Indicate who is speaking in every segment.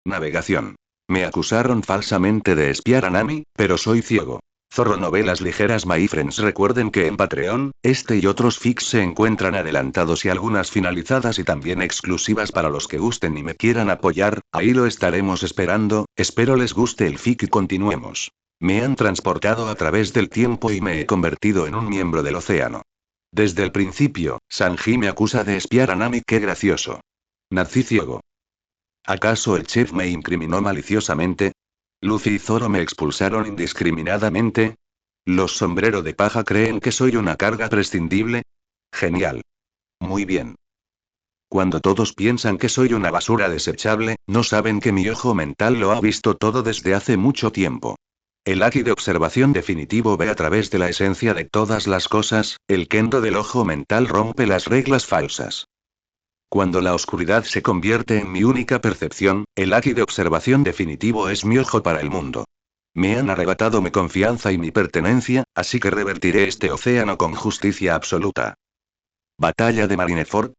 Speaker 1: Navegación. Me acusaron falsamente de espiar a Nami, pero soy ciego. Zorro Novelas Ligeras My Friends. Recuerden que en Patreon, este y otros fics se encuentran adelantados y algunas finalizadas y también exclusivas para los que gusten y me quieran apoyar, ahí lo estaremos esperando, espero les guste el fic y continuemos. Me han transportado a través del tiempo y me he convertido en un miembro del océano. Desde el principio, Sanji me acusa de espiar a Nami, qué gracioso. Nací ciego. ¿Acaso el chef me incriminó maliciosamente? ¿Luffy y Zoro me expulsaron indiscriminadamente? ¿Los sombrero de paja creen que soy una carga prescindible? Genial. Muy bien. Cuando todos piensan que soy una basura desechable, no saben que mi ojo mental lo ha visto todo desde hace mucho tiempo. El Haki de observación definitivo ve a través de la esencia de todas las cosas, el Kendo del ojo mental rompe las reglas falsas. Cuando la oscuridad se convierte en mi única percepción, el Haki de observación definitivo es mi ojo para el mundo. Me han arrebatado mi confianza y mi pertenencia, así que revertiré este océano con justicia absoluta. Batalla de Marineford.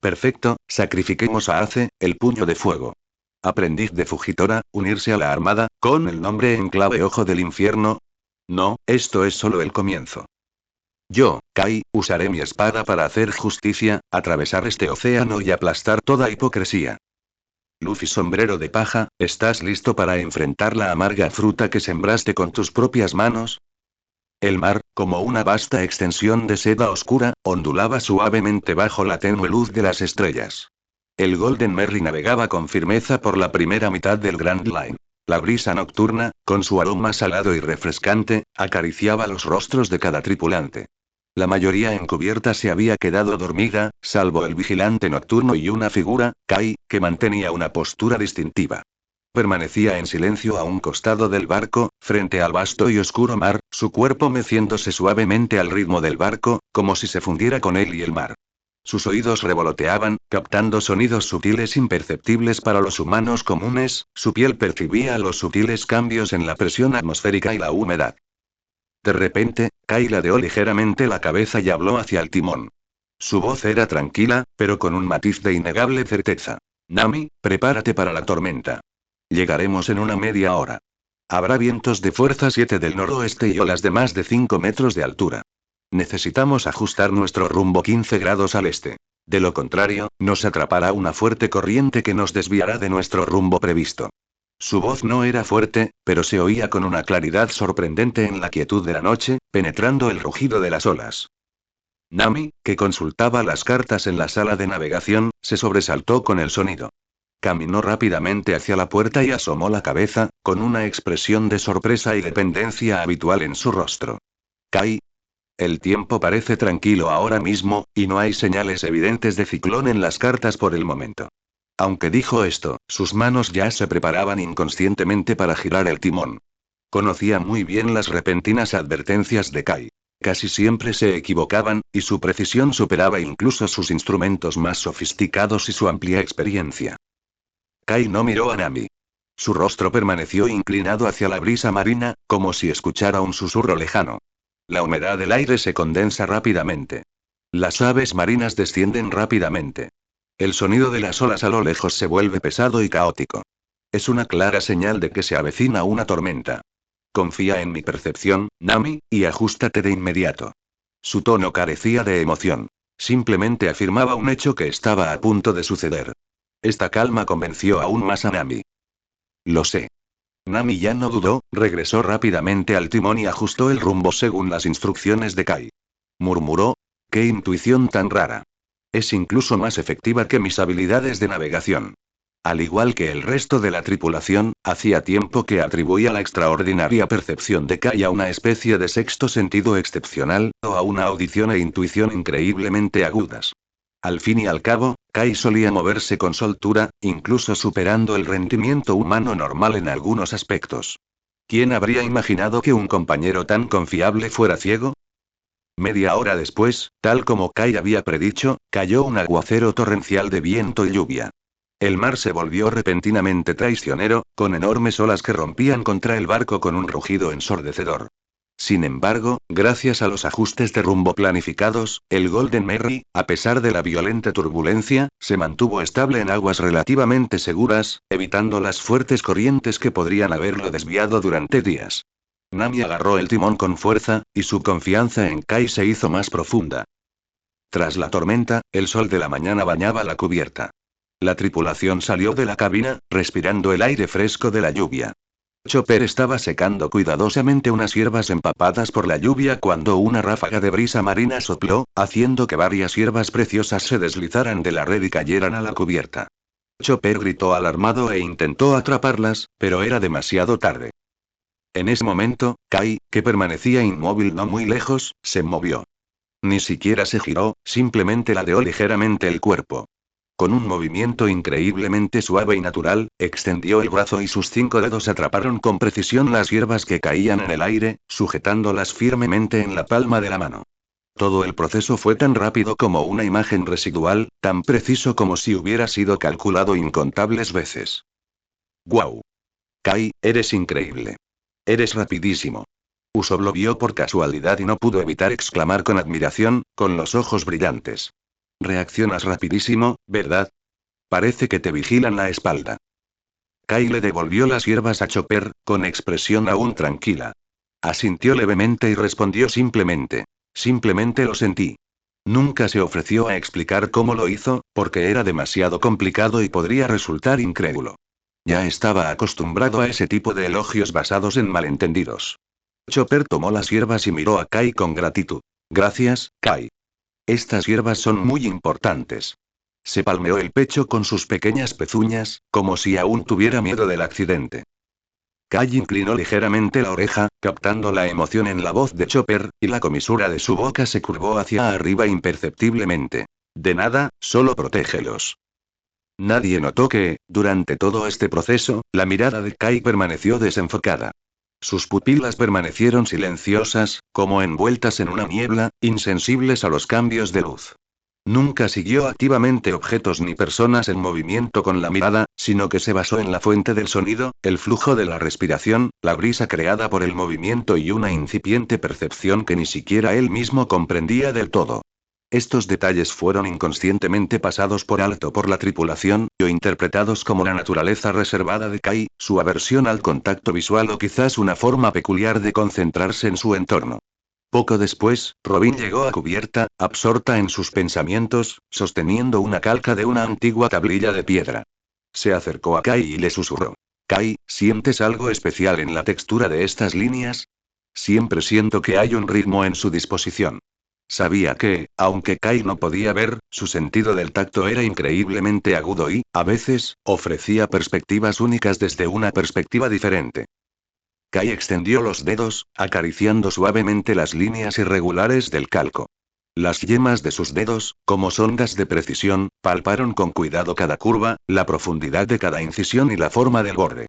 Speaker 1: Perfecto, sacrifiquemos a Ace, el puño de fuego. Aprendiz de Fujitora, unirse a la armada, con el nombre en clave Ojo del Infierno. No, esto es solo el comienzo. Yo, Kai, usaré mi espada para hacer justicia, atravesar este océano y aplastar toda hipocresía. Luffy sombrero de paja, ¿estás listo para enfrentar la amarga fruta que sembraste con tus propias manos? El mar, como una vasta extensión de seda oscura, ondulaba suavemente bajo la tenue luz de las estrellas. El Golden Merry navegaba con firmeza por la primera mitad del Grand Line. La brisa nocturna, con su aroma salado y refrescante, acariciaba los rostros de cada tripulante. La mayoría encubierta se había quedado dormida, salvo el vigilante nocturno y una figura, Kai, que mantenía una postura distintiva. Permanecía en silencio a un costado del barco, frente al vasto y oscuro mar, su cuerpo meciéndose suavemente al ritmo del barco, como si se fundiera con él y el mar. Sus oídos revoloteaban, captando sonidos sutiles imperceptibles para los humanos comunes, su piel percibía los sutiles cambios en la presión atmosférica y la humedad. De repente, Kai ladeó ligeramente la cabeza y habló hacia el timón. Su voz era tranquila, pero con un matiz de innegable certeza. Nami, prepárate para la tormenta. Llegaremos en una media hora. Habrá vientos de fuerza 7 del noroeste y olas de más de 5 metros de altura. Necesitamos ajustar nuestro rumbo 15 grados al este. De lo contrario, nos atrapará una fuerte corriente que nos desviará de nuestro rumbo previsto. Su voz no era fuerte, pero se oía con una claridad sorprendente en la quietud de la noche, penetrando el rugido de las olas. Nami, que consultaba las cartas en la sala de navegación, se sobresaltó con el sonido. Caminó rápidamente hacia la puerta y asomó la cabeza, con una expresión de sorpresa y dependencia habitual en su rostro. Kai. El tiempo parece tranquilo ahora mismo, y no hay señales evidentes de ciclón en las cartas por el momento. Aunque dijo esto, sus manos ya se preparaban inconscientemente para girar el timón. Conocía muy bien las repentinas advertencias de Kai. Casi siempre se equivocaban, y su precisión superaba incluso sus instrumentos más sofisticados y su amplia experiencia. Kai no miró a Nami. Su rostro permaneció inclinado hacia la brisa marina, como si escuchara un susurro lejano. La humedad del aire se condensa rápidamente. Las aves marinas descienden rápidamente. El sonido de las olas a lo lejos se vuelve pesado y caótico. Es una clara señal de que se avecina una tormenta. Confía en mi percepción, Nami, y ajústate de inmediato. Su tono carecía de emoción. Simplemente afirmaba un hecho que estaba a punto de suceder. Esta calma convenció aún más a Nami. Lo sé. Nami ya no dudó, regresó rápidamente al timón y ajustó el rumbo según las instrucciones de Kai. Murmuró. ¡Qué intuición tan rara! Es incluso más efectiva que mis habilidades de navegación. Al igual que el resto de la tripulación, hacía tiempo que atribuía la extraordinaria percepción de Kai a una especie de sexto sentido excepcional, o a una audición e intuición increíblemente agudas. Al fin y al cabo, Kai solía moverse con soltura, incluso superando el rendimiento humano normal en algunos aspectos. ¿Quién habría imaginado que un compañero tan confiable fuera ciego? Media hora después, tal como Kai había predicho, cayó un aguacero torrencial de viento y lluvia. El mar se volvió repentinamente traicionero, con enormes olas que rompían contra el barco con un rugido ensordecedor. Sin embargo, gracias a los ajustes de rumbo planificados, el Golden Merry, a pesar de la violenta turbulencia, se mantuvo estable en aguas relativamente seguras, evitando las fuertes corrientes que podrían haberlo desviado durante días. Nami agarró el timón con fuerza, y su confianza en Kai se hizo más profunda. Tras la tormenta, el sol de la mañana bañaba la cubierta. La tripulación salió de la cabina, respirando el aire fresco de la lluvia. Chopper estaba secando cuidadosamente unas hierbas empapadas por la lluvia cuando una ráfaga de brisa marina sopló, haciendo que varias hierbas preciosas se deslizaran de la red y cayeran a la cubierta. Chopper gritó alarmado e intentó atraparlas, pero era demasiado tarde. En ese momento, Kai, que permanecía inmóvil no muy lejos, se movió. Ni siquiera se giró, simplemente ladeó ligeramente el cuerpo. Con un movimiento increíblemente suave y natural, extendió el brazo y sus 5 dedos atraparon con precisión las hierbas que caían en el aire, sujetándolas firmemente en la palma de la mano. Todo el proceso fue tan rápido como una imagen residual, tan preciso como si hubiera sido calculado incontables veces. ¡Guau! Kai, eres increíble. Eres rapidísimo. Usopp lo vio por casualidad y no pudo evitar exclamar con admiración, con los ojos brillantes. Reaccionas rapidísimo, ¿verdad? Parece que te vigilan la espalda. Kai le devolvió las hierbas a Chopper, con expresión aún tranquila. Asintió levemente y respondió simplemente. Simplemente lo sentí. Nunca se ofreció a explicar cómo lo hizo, porque era demasiado complicado y podría resultar incrédulo. Ya estaba acostumbrado a ese tipo de elogios basados en malentendidos. Chopper tomó las hierbas y miró a Kai con gratitud. Gracias, Kai. Estas hierbas son muy importantes. Se palmeó el pecho con sus pequeñas pezuñas, como si aún tuviera miedo del accidente. Kai inclinó ligeramente la oreja, captando la emoción en la voz de Chopper, y la comisura de su boca se curvó hacia arriba imperceptiblemente. De nada, solo protégelos. Nadie notó que, durante todo este proceso, la mirada de Kai permaneció desenfocada. Sus pupilas permanecieron silenciosas, como envueltas en una niebla, insensibles a los cambios de luz. Nunca siguió activamente objetos ni personas en movimiento con la mirada, sino que se basó en la fuente del sonido, el flujo de la respiración, la brisa creada por el movimiento y una incipiente percepción que ni siquiera él mismo comprendía del todo. Estos detalles fueron inconscientemente pasados por alto por la tripulación, o interpretados como la naturaleza reservada de Kai, su aversión al contacto visual o quizás una forma peculiar de concentrarse en su entorno. Poco después, Robin llegó a cubierta, absorta en sus pensamientos, sosteniendo una calca de una antigua tablilla de piedra. Se acercó a Kai y le susurró. Kai, ¿sientes algo especial en la textura de estas líneas? Siempre siento que hay un ritmo en su disposición. Sabía que, aunque Kai no podía ver, su sentido del tacto era increíblemente agudo y, a veces, ofrecía perspectivas únicas desde una perspectiva diferente. Kai extendió los dedos, acariciando suavemente las líneas irregulares del calco. Las yemas de sus dedos, como sondas de precisión, palparon con cuidado cada curva, la profundidad de cada incisión y la forma del borde.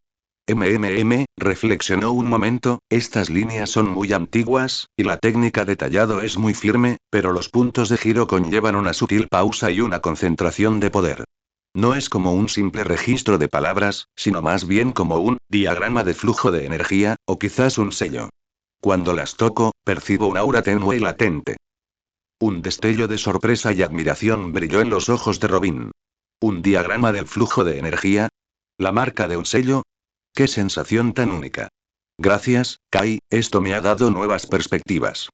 Speaker 1: Reflexionó un momento, estas líneas son muy antiguas, y la técnica de tallado es muy firme, pero los puntos de giro conllevan una sutil pausa y una concentración de poder. No es como un simple registro de palabras, sino más bien como un diagrama de flujo de energía, o quizás un sello. Cuando las toco, percibo un aura tenue y latente. Un destello de sorpresa y admiración brilló en los ojos de Robin. ¿Un diagrama del flujo de energía? ¿La marca de un sello? ¡Qué sensación tan única! Gracias, Kai, esto me ha dado nuevas perspectivas.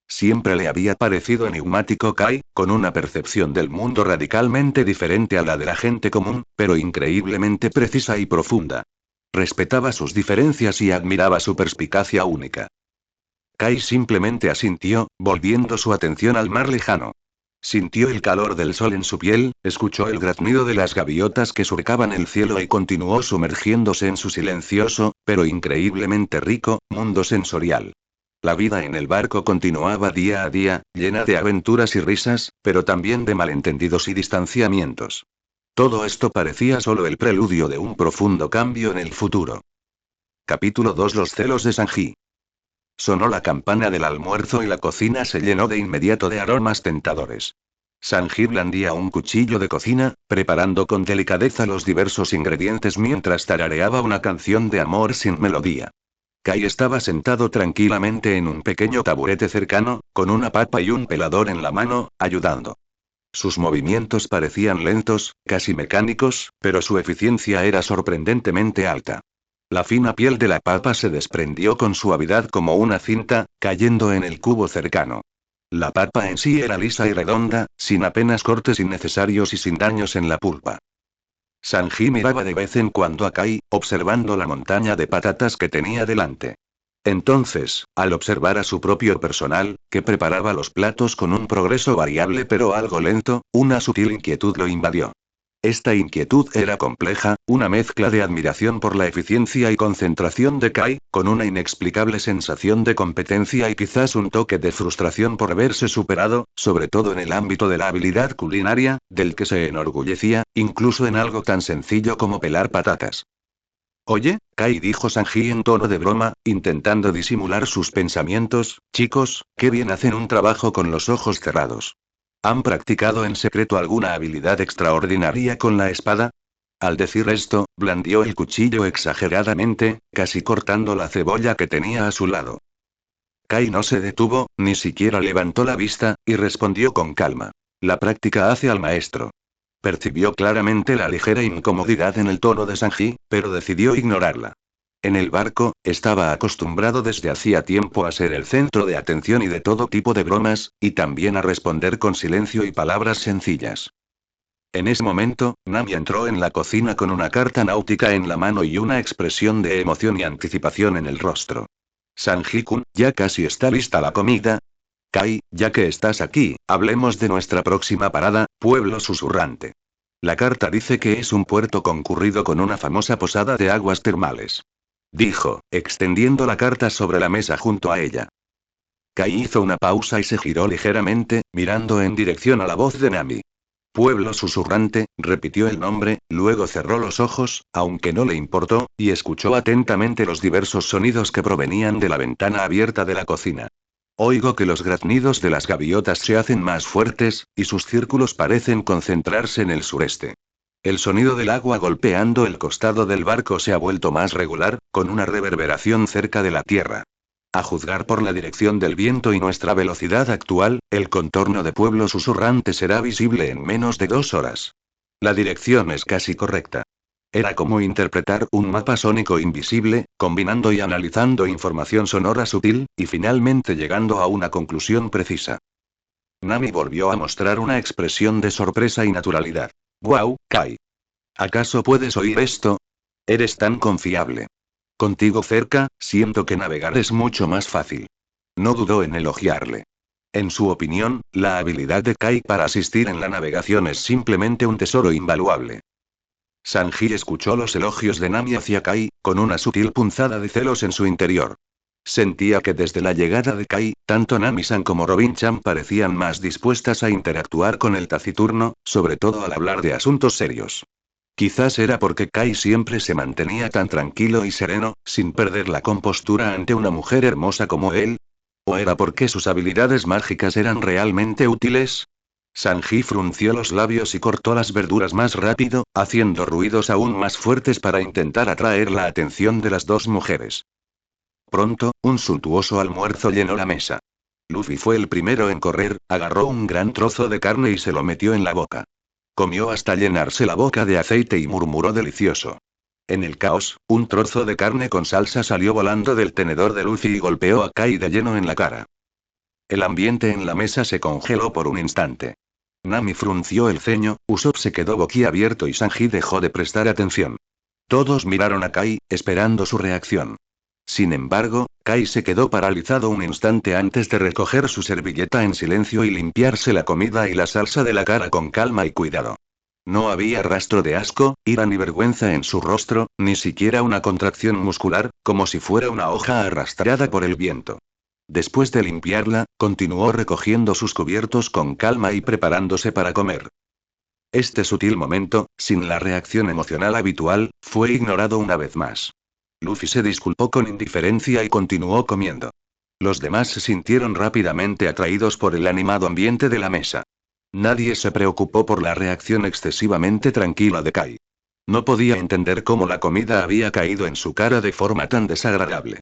Speaker 1: Siempre le había parecido enigmático Kai, con una percepción del mundo radicalmente diferente a la de la gente común, pero increíblemente precisa y profunda. Respetaba sus diferencias y admiraba su perspicacia única. Kai simplemente asintió, volviendo su atención al mar lejano. Sintió el calor del sol en su piel, escuchó el graznido de las gaviotas que surcaban el cielo y continuó sumergiéndose en su silencioso, pero increíblemente rico, mundo sensorial. La vida en el barco continuaba día a día, llena de aventuras y risas, pero también de malentendidos y distanciamientos. Todo esto parecía solo el preludio de un profundo cambio en el futuro. Capítulo 2. Los celos de Sanji. Sonó la campana del almuerzo y la cocina se llenó de inmediato de aromas tentadores. Sanji blandía un cuchillo de cocina, preparando con delicadeza los diversos ingredientes mientras tarareaba una canción de amor sin melodía. Kai estaba sentado tranquilamente en un pequeño taburete cercano, con una papa y un pelador en la mano, ayudando. Sus movimientos parecían lentos, casi mecánicos, pero su eficiencia era sorprendentemente alta. La fina piel de la papa se desprendió con suavidad como una cinta, cayendo en el cubo cercano. La papa en sí era lisa y redonda, sin apenas cortes innecesarios y sin daños en la pulpa. Sanji miraba de vez en cuando a Kai, observando la montaña de patatas que tenía delante. Entonces, al observar a su propio personal, que preparaba los platos con un progreso variable pero algo lento, una sutil inquietud lo invadió. Esta inquietud era compleja, una mezcla de admiración por la eficiencia y concentración de Kai, con una inexplicable sensación de competencia y quizás un toque de frustración por verse superado, sobre todo en el ámbito de la habilidad culinaria, del que se enorgullecía, incluso en algo tan sencillo como pelar patatas. Oye, Kai, dijo Sanji en tono de broma, intentando disimular sus pensamientos, chicos, qué bien hacen un trabajo con los ojos cerrados. ¿Han practicado en secreto alguna habilidad extraordinaria con la espada? Al decir esto, blandió el cuchillo exageradamente, casi cortando la cebolla que tenía a su lado. Kai no se detuvo, ni siquiera levantó la vista, y respondió con calma. La práctica hace al maestro. Percibió claramente la ligera incomodidad en el tono de Sanji, pero decidió ignorarla. En el barco, estaba acostumbrado desde hacía tiempo a ser el centro de atención y de todo tipo de bromas, y también a responder con silencio y palabras sencillas. En ese momento, Nami entró en la cocina con una carta náutica en la mano y una expresión de emoción y anticipación en el rostro. Sanji-kun, ya casi está lista la comida. Kai, ya que estás aquí, hablemos de nuestra próxima parada, Pueblo Susurrante. La carta dice que es un puerto concurrido con una famosa posada de aguas termales. Dijo, extendiendo la carta sobre la mesa junto a ella. Kai hizo una pausa y se giró ligeramente, mirando en dirección a la voz de Nami. Pueblo Susurrante, repitió el nombre, luego cerró los ojos, aunque no le importó, y escuchó atentamente los diversos sonidos que provenían de la ventana abierta de la cocina. Oigo que los graznidos de las gaviotas se hacen más fuertes, y sus círculos parecen concentrarse en el sureste. El sonido del agua golpeando el costado del barco se ha vuelto más regular, con una reverberación cerca de la tierra. A juzgar por la dirección del viento y nuestra velocidad actual, el contorno de Pueblo Susurrante será visible en menos de 2 horas. La dirección es casi correcta. Era como interpretar un mapa sónico invisible, combinando y analizando información sonora sutil, y finalmente llegando a una conclusión precisa. Nami volvió a mostrar una expresión de sorpresa y naturalidad. ¡Guau, Kai! ¿Acaso puedes oír esto? Eres tan confiable. Contigo cerca, siento que navegar es mucho más fácil. No dudó en elogiarle. En su opinión, la habilidad de Kai para asistir en la navegación es simplemente un tesoro invaluable. Sanji escuchó los elogios de Nami hacia Kai, con una sutil punzada de celos en su interior. Sentía que desde la llegada de Kai, tanto Nami-san como Robin-chan parecían más dispuestas a interactuar con el taciturno, sobre todo al hablar de asuntos serios. Quizás era porque Kai siempre se mantenía tan tranquilo y sereno, sin perder la compostura ante una mujer hermosa como él. ¿O era porque sus habilidades mágicas eran realmente útiles? Sanji frunció los labios y cortó las verduras más rápido, haciendo ruidos aún más fuertes para intentar atraer la atención de las dos mujeres. Pronto, un suntuoso almuerzo llenó la mesa. Luffy fue el primero en correr, agarró un gran trozo de carne y se lo metió en la boca. Comió hasta llenarse la boca de aceite y murmuró delicioso. En el caos, un trozo de carne con salsa salió volando del tenedor de Luffy y golpeó a Kai de lleno en la cara. El ambiente en la mesa se congeló por un instante. Nami frunció el ceño, Usopp se quedó boquiabierto y Sanji dejó de prestar atención. Todos miraron a Kai, esperando su reacción. Sin embargo, Kai se quedó paralizado un instante antes de recoger su servilleta en silencio y limpiarse la comida y la salsa de la cara con calma y cuidado. No había rastro de asco, ira ni vergüenza en su rostro, ni siquiera una contracción muscular, como si fuera una hoja arrastrada por el viento. Después de limpiarla, continuó recogiendo sus cubiertos con calma y preparándose para comer. Este sutil momento, sin la reacción emocional habitual, fue ignorado una vez más. Luffy se disculpó con indiferencia y continuó comiendo. Los demás se sintieron rápidamente atraídos por el animado ambiente de la mesa. Nadie se preocupó por la reacción excesivamente tranquila de Kai. No podía entender cómo la comida había caído en su cara de forma tan desagradable.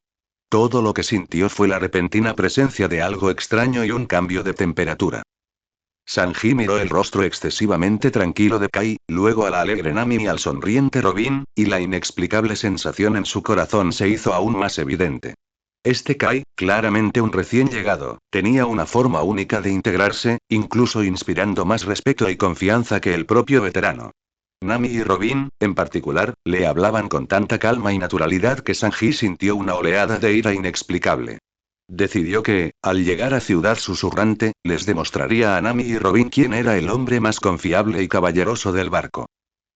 Speaker 1: Todo lo que sintió fue la repentina presencia de algo extraño y un cambio de temperatura. Sanji miró el rostro excesivamente tranquilo de Kai, luego a la alegre Nami y al sonriente Robin, y la inexplicable sensación en su corazón se hizo aún más evidente. Este Kai, claramente un recién llegado, tenía una forma única de integrarse, incluso inspirando más respeto y confianza que el propio veterano. Nami y Robin, en particular, le hablaban con tanta calma y naturalidad que Sanji sintió una oleada de ira inexplicable. Decidió que, al llegar a Ciudad Susurrante, les demostraría a Nami y Robin quién era el hombre más confiable y caballeroso del barco.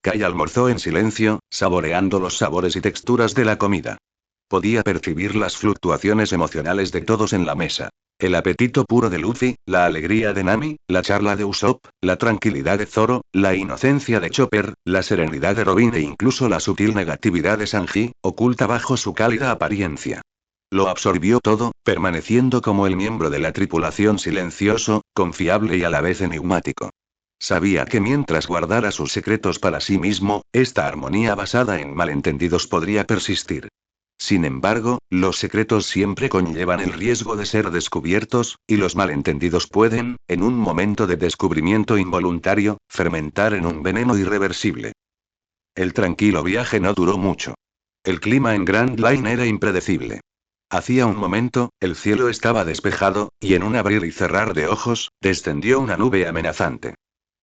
Speaker 1: Kai almorzó en silencio, saboreando los sabores y texturas de la comida. Podía percibir las fluctuaciones emocionales de todos en la mesa. El apetito puro de Luffy, la alegría de Nami, la charla de Usopp, la tranquilidad de Zoro, la inocencia de Chopper, la serenidad de Robin e incluso la sutil negatividad de Sanji, oculta bajo su cálida apariencia. Lo absorbió todo, permaneciendo como el miembro de la tripulación silencioso, confiable y a la vez enigmático. Sabía que mientras guardara sus secretos para sí mismo, esta armonía basada en malentendidos podría persistir. Sin embargo, los secretos siempre conllevan el riesgo de ser descubiertos, y los malentendidos pueden, en un momento de descubrimiento involuntario, fermentar en un veneno irreversible. El tranquilo viaje no duró mucho. El clima en Grand Line era impredecible. Hacía un momento, el cielo estaba despejado, y en un abrir y cerrar de ojos, descendió una nube amenazante.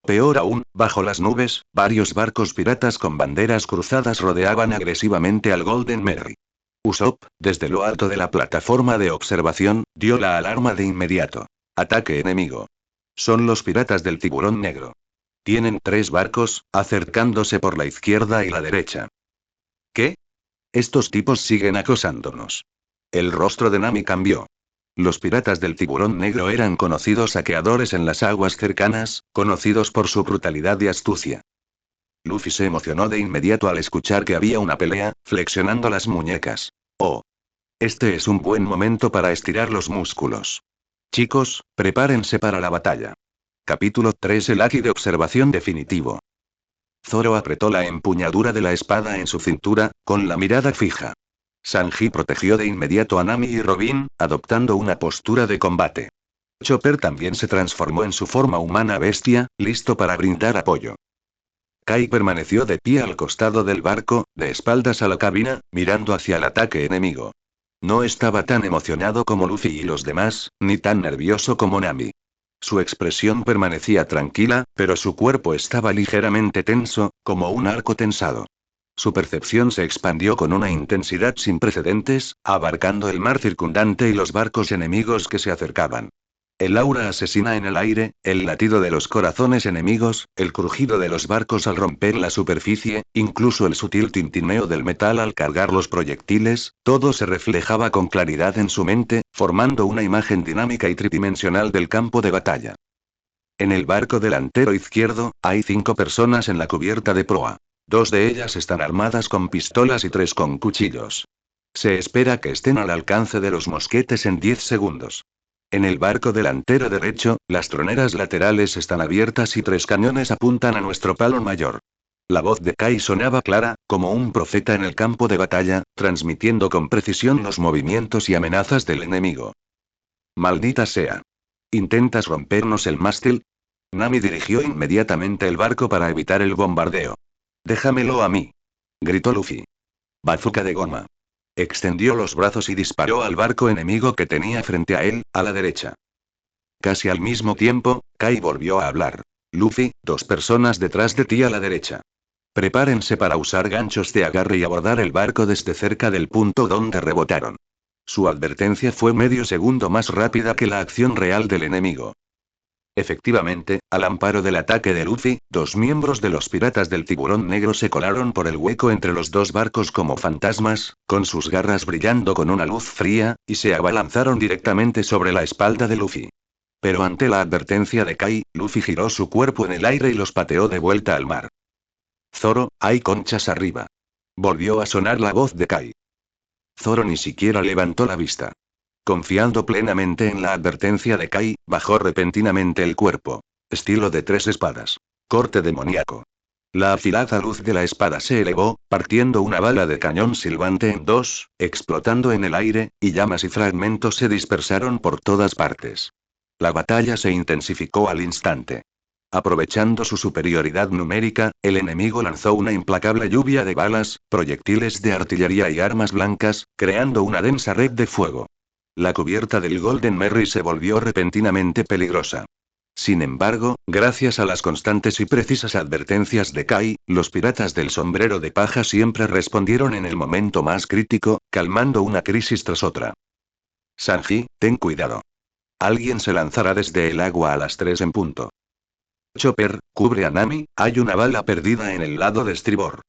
Speaker 1: Peor aún, bajo las nubes, varios barcos piratas con banderas cruzadas rodeaban agresivamente al Golden Merry. Usopp, desde lo alto de la plataforma de observación, dio la alarma de inmediato. Ataque enemigo. Son los piratas del Tiburón Negro. Tienen 3 barcos, acercándose por la izquierda y la derecha. ¿Qué? Estos tipos siguen acosándonos. El rostro de Nami cambió. Los piratas del Tiburón Negro eran conocidos saqueadores en las aguas cercanas, conocidos por su brutalidad y astucia. Luffy se emocionó de inmediato al escuchar que había una pelea, flexionando las muñecas. Oh. Este es un buen momento para estirar los músculos. Chicos, prepárense para la batalla. Capítulo 3. El haki de observación definitivo. Zoro apretó la empuñadura de la espada en su cintura, con la mirada fija. Sanji protegió de inmediato a Nami y Robin, adoptando una postura de combate. Chopper también se transformó en su forma humana bestia, listo para brindar apoyo. Kai permaneció de pie al costado del barco, de espaldas a la cabina, mirando hacia el ataque enemigo. No estaba tan emocionado como Luffy y los demás, ni tan nervioso como Nami. Su expresión permanecía tranquila, pero su cuerpo estaba ligeramente tenso, como un arco tensado. Su percepción se expandió con una intensidad sin precedentes, abarcando el mar circundante y los barcos enemigos que se acercaban. El aura asesina en el aire, el latido de los corazones enemigos, el crujido de los barcos al romper la superficie, incluso el sutil tintineo del metal al cargar los proyectiles, todo se reflejaba con claridad en su mente, formando una imagen dinámica y tridimensional del campo de batalla. En el barco delantero izquierdo, hay 5 personas en la cubierta de proa. 2 de ellas están armadas con pistolas y 3 con cuchillos. Se espera que estén al alcance de los mosquetes en 10 segundos. En el barco delantero derecho, las troneras laterales están abiertas y 3 cañones apuntan a nuestro palo mayor. La voz de Kai sonaba clara, como un profeta en el campo de batalla, transmitiendo con precisión los movimientos y amenazas del enemigo. Maldita sea. ¿Intentas rompernos el mástil? Nami dirigió inmediatamente el barco para evitar el bombardeo. Déjamelo a mí. Gritó Luffy. Bazooka de goma. Extendió los brazos y disparó al barco enemigo que tenía frente a él, a la derecha. Casi al mismo tiempo, Kai volvió a hablar. Luffy, 2 personas detrás de ti a la derecha. Prepárense para usar ganchos de agarre y abordar el barco desde cerca del punto donde rebotaron. Su advertencia fue medio segundo más rápida que la acción real del enemigo. Efectivamente, al amparo del ataque de Luffy, 2 miembros de los piratas del Tiburón Negro se colaron por el hueco entre los 2 barcos como fantasmas, con sus garras brillando con una luz fría, y se abalanzaron directamente sobre la espalda de Luffy. Pero ante la advertencia de Kai, Luffy giró su cuerpo en el aire y los pateó de vuelta al mar. Zoro, hay conchas arriba. Volvió a sonar la voz de Kai. Zoro ni siquiera levantó la vista. Confiando plenamente en la advertencia de Kai, bajó repentinamente el cuerpo. Estilo de 3 espadas. Corte demoníaco. La afilada luz de la espada se elevó, partiendo una bala de cañón silbante en dos, explotando en el aire, y llamas y fragmentos se dispersaron por todas partes. La batalla se intensificó al instante. Aprovechando su superioridad numérica, el enemigo lanzó una implacable lluvia de balas, proyectiles de artillería y armas blancas, creando una densa red de fuego. La cubierta del Golden Merry se volvió repentinamente peligrosa. Sin embargo, gracias a las constantes y precisas advertencias de Kai, los piratas del sombrero de paja siempre respondieron en el momento más crítico, calmando una crisis tras otra. Sanji, ten cuidado. Alguien se lanzará desde el agua a las 3 en punto. Chopper, cubre a Nami, hay una bala perdida en el lado de estribor.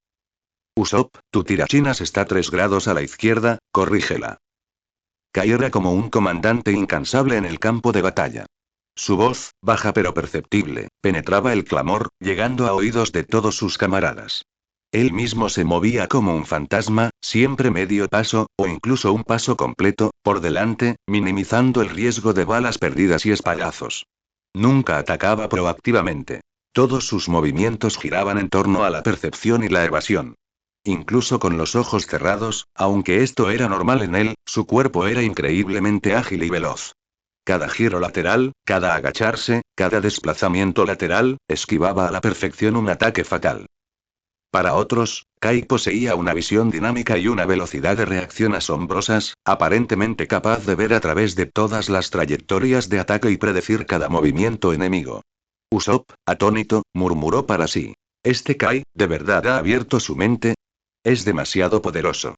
Speaker 1: Usopp, tu tirachinas está 3 grados a la izquierda, corrígela. Kai era como un comandante incansable en el campo de batalla. Su voz, baja pero perceptible, penetraba el clamor, llegando a oídos de todos sus camaradas. Él mismo se movía como un fantasma, siempre medio paso, o incluso un paso completo, por delante, minimizando el riesgo de balas perdidas y espallazos. Nunca atacaba proactivamente. Todos sus movimientos giraban en torno a la percepción y la evasión. Incluso con los ojos cerrados, aunque esto era normal en él, su cuerpo era increíblemente ágil y veloz. Cada giro lateral, cada agacharse, cada desplazamiento lateral, esquivaba a la perfección un ataque fatal. Para otros, Kai poseía una visión dinámica y una velocidad de reacción asombrosas, aparentemente capaz de ver a través de todas las trayectorias de ataque y predecir cada movimiento enemigo. Usopp, atónito, murmuró para sí. ¿Este Kai, de verdad ha abierto su mente? Es demasiado poderoso.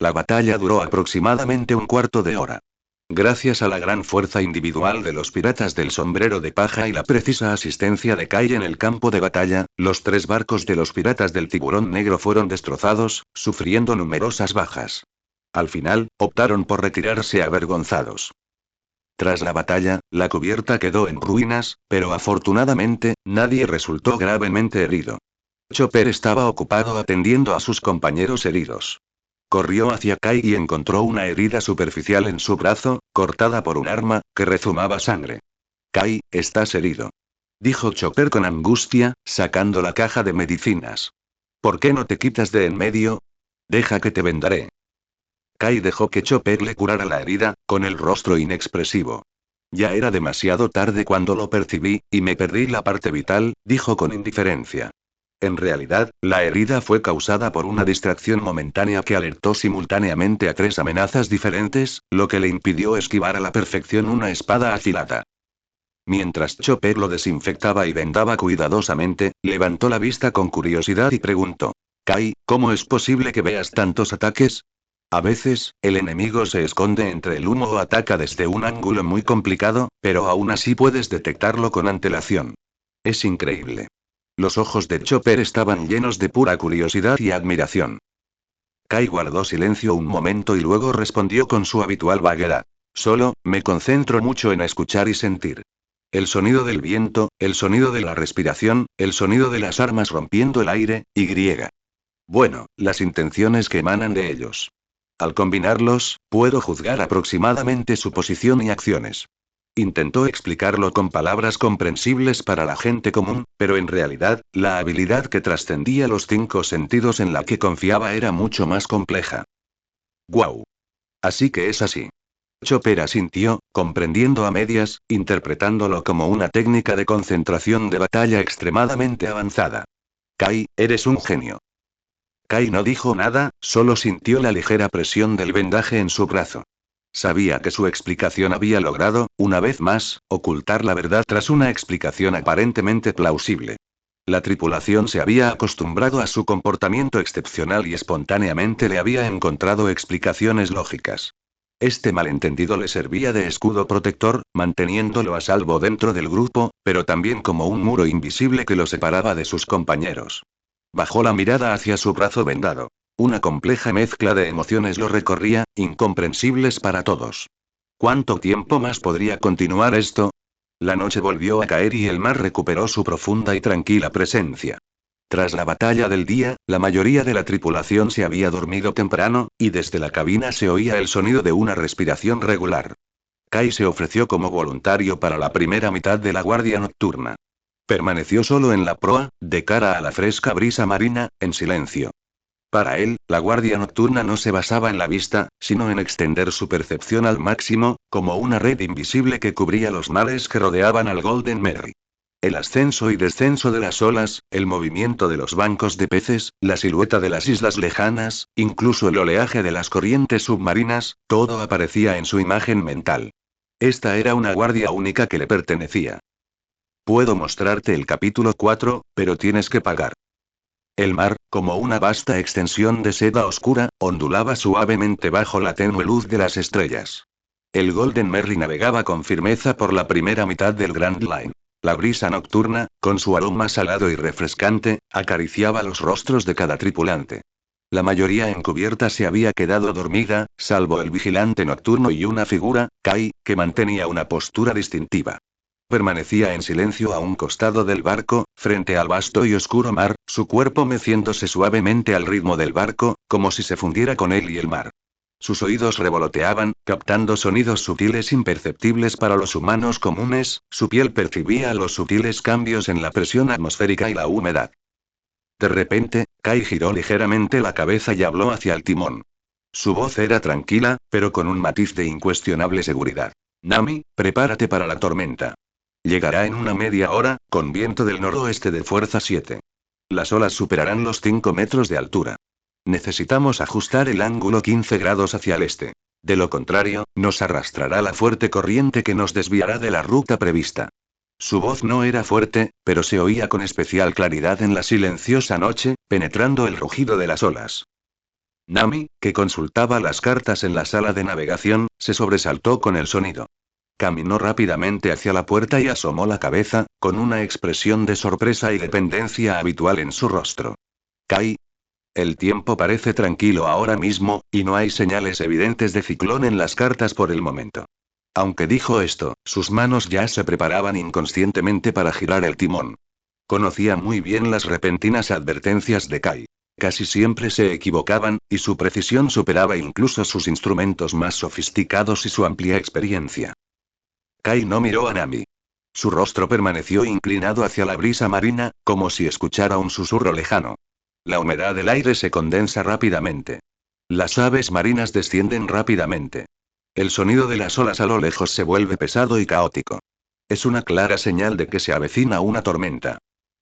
Speaker 1: La batalla duró aproximadamente un cuarto de hora. Gracias a la gran fuerza individual de los piratas del sombrero de paja y la precisa asistencia de Kai en el campo de batalla, los 3 barcos de los piratas del tiburón negro fueron destrozados, sufriendo numerosas bajas. Al final, optaron por retirarse avergonzados. Tras la batalla, la cubierta quedó en ruinas, pero afortunadamente, nadie resultó gravemente herido. Chopper estaba ocupado atendiendo a sus compañeros heridos. Corrió hacia Kai y encontró una herida superficial en su brazo, cortada por un arma, que rezumaba sangre. Kai, estás herido. Dijo Chopper con angustia, sacando la caja de medicinas. ¿Por qué no te quitas de en medio? Deja que te vendaré. Kai dejó que Chopper le curara la herida, con el rostro inexpresivo. Ya era demasiado tarde cuando lo percibí, y me perdí la parte vital, dijo con indiferencia. En realidad, la herida fue causada por una distracción momentánea que alertó simultáneamente a 3 amenazas diferentes, lo que le impidió esquivar a la perfección una espada afilada. Mientras Chopper lo desinfectaba y vendaba cuidadosamente, levantó la vista con curiosidad y preguntó: Kai, ¿cómo es posible que veas tantos ataques? A veces, el enemigo se esconde entre el humo o ataca desde un ángulo muy complicado, pero aún así puedes detectarlo con antelación. Es increíble. Los ojos de Chopper estaban llenos de pura curiosidad y admiración. Kai guardó silencio un momento y luego respondió con su habitual vaguedad. Solo, me concentro mucho en escuchar y sentir. El sonido del viento, el sonido de la respiración, el sonido de las armas rompiendo el aire, y griega. Bueno, las intenciones que emanan de ellos. Al combinarlos, puedo juzgar aproximadamente su posición y acciones. Intentó explicarlo con palabras comprensibles para la gente común, pero en realidad, la habilidad que trascendía los 5 sentidos en la que confiaba era mucho más compleja. ¡Guau! Así que es así. Chopper asintió, comprendiendo a medias, interpretándolo como una técnica de concentración de batalla extremadamente avanzada. Kai, eres un genio. Kai no dijo nada, solo sintió la ligera presión del vendaje en su brazo. Sabía que su explicación había logrado, una vez más, ocultar la verdad tras una explicación aparentemente plausible. La tripulación se había acostumbrado a su comportamiento excepcional y espontáneamente le había encontrado explicaciones lógicas. Este malentendido le servía de escudo protector, manteniéndolo a salvo dentro del grupo, pero también como un muro invisible que lo separaba de sus compañeros. Bajó la mirada hacia su brazo vendado. Una compleja mezcla de emociones lo recorría, incomprensibles para todos. ¿Cuánto tiempo más podría continuar esto? La noche volvió a caer y el mar recuperó su profunda y tranquila presencia. Tras la batalla del día, la mayoría de la tripulación se había dormido temprano, y desde la cabina se oía el sonido de una respiración regular. Kai se ofreció como voluntario para la primera mitad de la guardia nocturna. Permaneció solo en la proa, de cara a la fresca brisa marina, en silencio. Para él, la guardia nocturna no se basaba en la vista, sino en extender su percepción al máximo, como una red invisible que cubría los mares que rodeaban al Golden Merry. El ascenso y descenso de las olas, el movimiento de los bancos de peces, la silueta de las islas lejanas, incluso el oleaje de las corrientes submarinas, todo aparecía en su imagen mental. Esta era una guardia única que le pertenecía. Puedo mostrarte el capítulo 4, pero tienes que pagar. El mar, como una vasta extensión de seda oscura, ondulaba suavemente bajo la tenue luz de las estrellas. El Golden Merry navegaba con firmeza por la primera mitad del Grand Line. La brisa nocturna, con su aroma salado y refrescante, acariciaba los rostros de cada tripulante. La mayoría en cubierta se había quedado dormida, salvo el vigilante nocturno y una figura, Kai, que mantenía una postura distintiva. Permanecía en silencio a un costado del barco, frente al vasto y oscuro mar, su cuerpo meciéndose suavemente al ritmo del barco, como si se fundiera con él y el mar. Sus oídos revoloteaban, captando sonidos sutiles imperceptibles para los humanos comunes, su piel percibía los sutiles cambios en la presión atmosférica y la humedad. De repente, Kai giró ligeramente la cabeza y habló hacia el timón. Su voz era tranquila, pero con un matiz de incuestionable seguridad. Nami, prepárate para la tormenta. Llegará en una media hora, con viento del noroeste de fuerza 7. Las olas superarán los 5 metros de altura. Necesitamos ajustar el ángulo 15 grados hacia el este. De lo contrario, nos arrastrará la fuerte corriente que nos desviará de la ruta prevista. Su voz no era fuerte, pero se oía con especial claridad en la silenciosa noche, penetrando el rugido de las olas. Nami, que consultaba las cartas en la sala de navegación, se sobresaltó con el sonido. Caminó rápidamente hacia la puerta y asomó la cabeza, con una expresión de sorpresa y dependencia habitual en su rostro. Kai. El tiempo parece tranquilo ahora mismo, y no hay señales evidentes de ciclón en las cartas por el momento. Aunque dijo esto, sus manos ya se preparaban inconscientemente para girar el timón. Conocía muy bien las repentinas advertencias de Kai. Casi siempre se equivocaban, y su precisión superaba incluso sus instrumentos más sofisticados y su amplia experiencia. Kai no miró a Nami. Su rostro permaneció inclinado hacia la brisa marina, como si escuchara un susurro lejano. La humedad del aire se condensa rápidamente. Las aves marinas descienden rápidamente. El sonido de las olas a lo lejos se vuelve pesado y caótico. Es una clara señal de que se avecina una tormenta.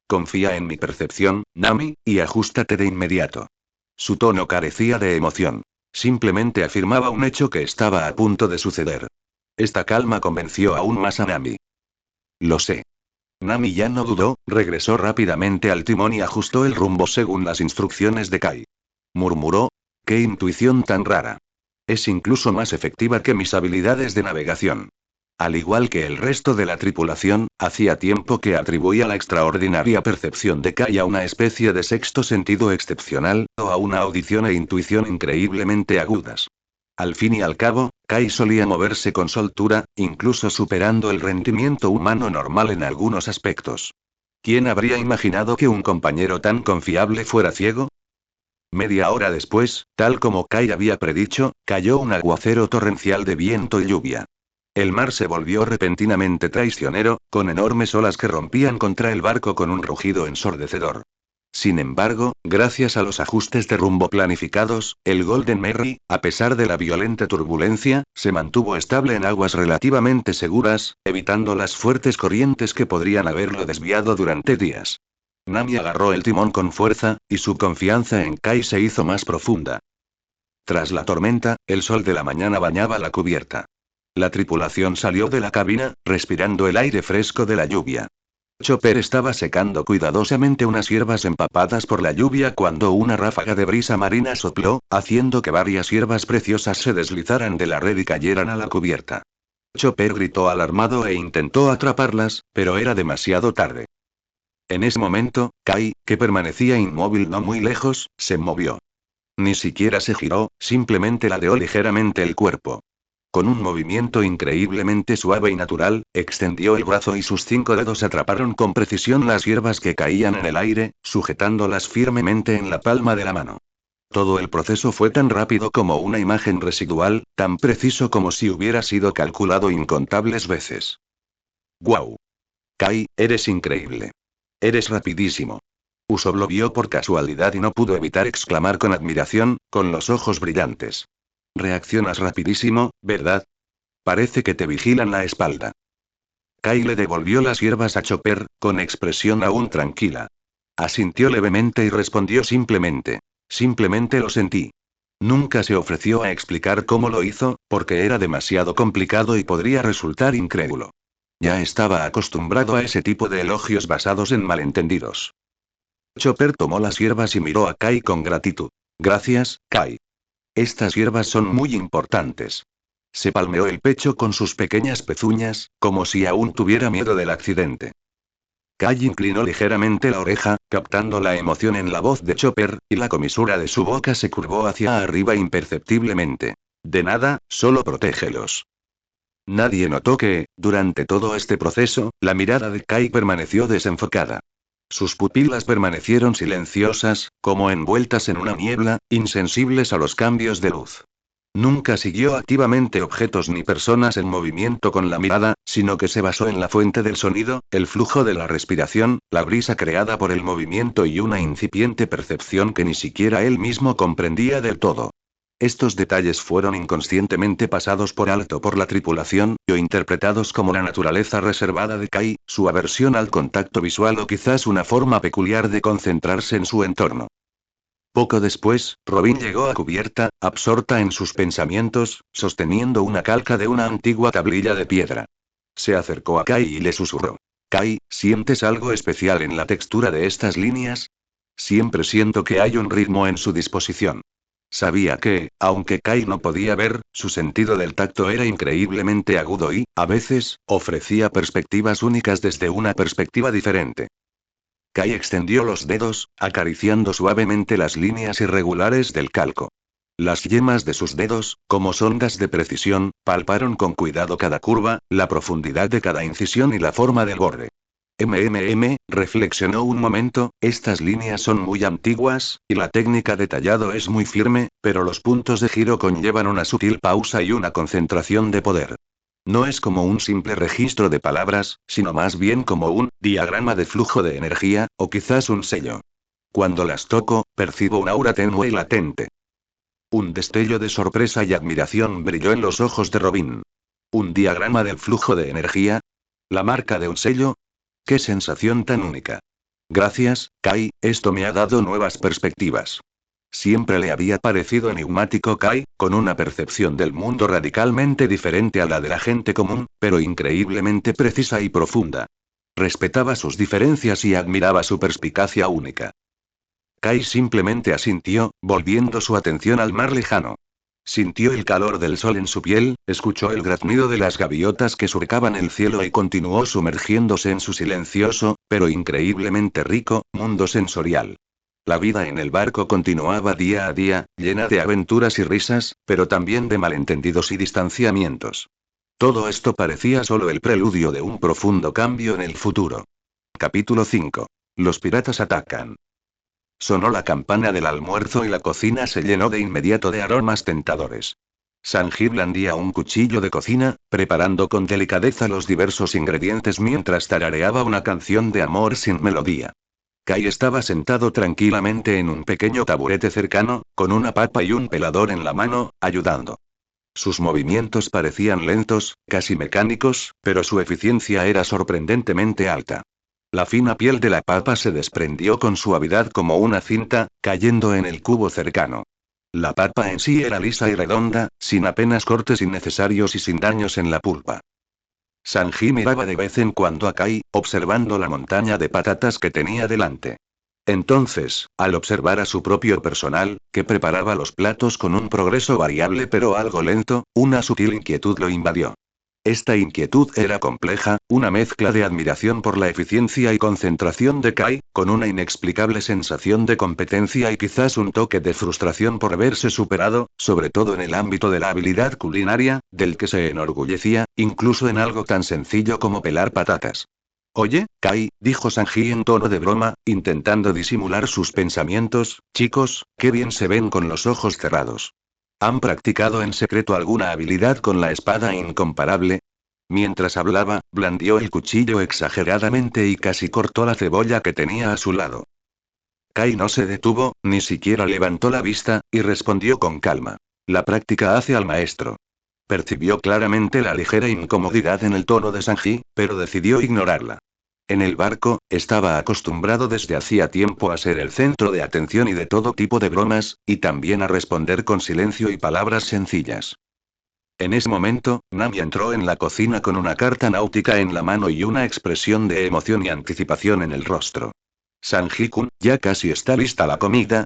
Speaker 1: Confía en mi percepción, Nami, y ajústate de inmediato. Su tono carecía de emoción. Simplemente afirmaba un hecho que estaba a punto de suceder. Esta calma convenció aún más a Nami. Lo sé. Nami ya no dudó, regresó rápidamente al timón y ajustó el rumbo según las instrucciones de Kai. Murmuró: «¡Qué intuición tan rara! Es incluso más efectiva que mis habilidades de navegación». Al igual que el resto de la tripulación, hacía tiempo que atribuía la extraordinaria percepción de Kai a una especie de sexto sentido excepcional, o a una audición e intuición increíblemente agudas. Al fin y al cabo, Kai solía moverse con soltura, incluso superando el rendimiento humano normal en algunos aspectos. ¿Quién habría imaginado que un compañero tan confiable fuera ciego? Media hora después, tal como Kai había predicho, cayó un aguacero torrencial de viento y lluvia. El mar se volvió repentinamente traicionero, con enormes olas que rompían contra el barco con un rugido ensordecedor. Sin embargo, gracias a los ajustes de rumbo planificados, el Golden Merry, a pesar de la violenta turbulencia, se mantuvo estable en aguas relativamente seguras, evitando las fuertes corrientes que podrían haberlo desviado durante días. Nami agarró el timón con fuerza, y su confianza en Kai se hizo más profunda. Tras la tormenta, el sol de la mañana bañaba la cubierta. La tripulación salió de la cabina, respirando el aire fresco de la lluvia. Chopper estaba secando cuidadosamente unas hierbas empapadas por la lluvia cuando una ráfaga de brisa marina sopló, haciendo que varias hierbas preciosas se deslizaran de la red y cayeran a la cubierta. Chopper gritó alarmado e intentó atraparlas, pero era demasiado tarde. En ese momento, Kai, que permanecía inmóvil no muy lejos, se movió. Ni siquiera se giró, simplemente ladeó ligeramente el cuerpo. Con un movimiento increíblemente suave y natural, extendió el brazo y sus 5 dedos atraparon con precisión las hierbas que caían en el aire, sujetándolas firmemente en la palma de la mano. Todo el proceso fue tan rápido como una imagen residual, tan preciso como si hubiera sido calculado incontables veces. ¡Guau! Kai, eres increíble. Eres rapidísimo. Usopp lo vio por casualidad y no pudo evitar exclamar con admiración, con los ojos brillantes. Reaccionas rapidísimo, ¿verdad? Parece que te vigilan la espalda. Kai le devolvió las hierbas a Chopper, con expresión aún tranquila. Asintió levemente y respondió simplemente. Simplemente lo sentí. Nunca se ofreció a explicar cómo lo hizo, porque era demasiado complicado y podría resultar incrédulo. Ya estaba acostumbrado a ese tipo de elogios basados en malentendidos. Chopper tomó las hierbas y miró a Kai con gratitud. Gracias, Kai. Estas hierbas son muy importantes. Se palmeó el pecho con sus pequeñas pezuñas, como si aún tuviera miedo del accidente. Kai inclinó ligeramente la oreja, captando la emoción en la voz de Chopper, y la comisura de su boca se curvó hacia arriba imperceptiblemente. De nada, solo protégelos. Nadie notó que, durante todo este proceso, la mirada de Kai permaneció desenfocada. Sus pupilas permanecieron silenciosas, como envueltas en una niebla, insensibles a los cambios de luz. Nunca siguió activamente objetos ni personas en movimiento con la mirada, sino que se basó en la fuente del sonido, el flujo de la respiración, la brisa creada por el movimiento y una incipiente percepción que ni siquiera él mismo comprendía del todo. Estos detalles fueron inconscientemente pasados por alto por la tripulación, o interpretados como la naturaleza reservada de Kai, su aversión al contacto visual o quizás una forma peculiar de concentrarse en su entorno. Poco después, Robin llegó a cubierta, absorta en sus pensamientos, sosteniendo una calca de una antigua tablilla de piedra. Se acercó a Kai y le susurró. Kai, ¿sientes algo especial en la textura de estas líneas? Siempre siento que hay un ritmo en su disposición. Sabía que, aunque Kai no podía ver, su sentido del tacto era increíblemente agudo y, a veces, ofrecía perspectivas únicas desde una perspectiva diferente. Kai extendió los dedos, acariciando suavemente las líneas irregulares del calco. Las yemas de sus dedos, como sondas de precisión, palparon con cuidado cada curva, la profundidad de cada incisión y la forma del borde. Reflexionó un momento, estas líneas son muy antiguas, y la técnica de tallado es muy firme, pero los puntos de giro conllevan una sutil pausa y una concentración de poder. No es como un simple registro de palabras, sino más bien como un diagrama de flujo de energía, o quizás un sello. Cuando las toco, percibo un aura tenue y latente. Un destello de sorpresa y admiración brilló en los ojos de Robin. ¿Un diagrama del flujo de energía? ¿La marca de un sello? ¡Qué sensación tan única! Gracias, Kai, esto me ha dado nuevas perspectivas. Siempre le había parecido enigmático Kai, con una percepción del mundo radicalmente diferente a la de la gente común, pero increíblemente precisa y profunda. Respetaba sus diferencias y admiraba su perspicacia única. Kai simplemente asintió, volviendo su atención al mar lejano. Sintió el calor del sol en su piel, escuchó el graznido de las gaviotas que surcaban el cielo y continuó sumergiéndose en su silencioso, pero increíblemente rico, mundo sensorial. La vida en el barco continuaba día a día, llena de aventuras y risas, pero también de malentendidos y distanciamientos. Todo esto parecía solo el preludio de un profundo cambio en el futuro. Capítulo 5. Los piratas atacan. Sonó la campana del almuerzo y la cocina se llenó de inmediato de aromas tentadores. Sanji blandía un cuchillo de cocina, preparando con delicadeza los diversos ingredientes mientras tarareaba una canción de amor sin melodía. Kai estaba sentado tranquilamente en un pequeño taburete cercano, con una papa y un pelador en la mano, ayudando. Sus movimientos parecían lentos, casi mecánicos, pero su eficiencia era sorprendentemente alta. La fina piel de la papa se desprendió con suavidad como una cinta, cayendo en el cubo cercano. La papa en sí era lisa y redonda, sin apenas cortes innecesarios y sin daños en la pulpa. Sanji miraba de vez en cuando a Kai, observando la montaña de patatas que tenía delante. Entonces, al observar a su propio personal, que preparaba los platos con un progreso variable pero algo lento, una sutil inquietud lo invadió. Esta inquietud era compleja, una mezcla de admiración por la eficiencia y concentración de Kai, con una inexplicable sensación de competencia y quizás un toque de frustración por verse superado, sobre todo en el ámbito de la habilidad culinaria, del que se enorgullecía, incluso en algo tan sencillo como pelar patatas. Oye, Kai, dijo Sanji en tono de broma, intentando disimular sus pensamientos, chicos, qué bien se ven con los ojos cerrados. ¿Han practicado en secreto alguna habilidad con la espada incomparable? Mientras hablaba, blandió el cuchillo exageradamente y casi cortó la cebolla que tenía a su lado. Kai no se detuvo, ni siquiera levantó la vista, y respondió con calma. La práctica hace al maestro. Percibió claramente la ligera incomodidad en el tono de Sanji, pero decidió ignorarla. En el barco, estaba acostumbrado desde hacía tiempo a ser el centro de atención y de todo tipo de bromas, y también a responder con silencio y palabras sencillas. En ese momento, Nami entró en la cocina con una carta náutica en la mano y una expresión de emoción y anticipación en el rostro. Sanji-kun, ya casi está lista la comida.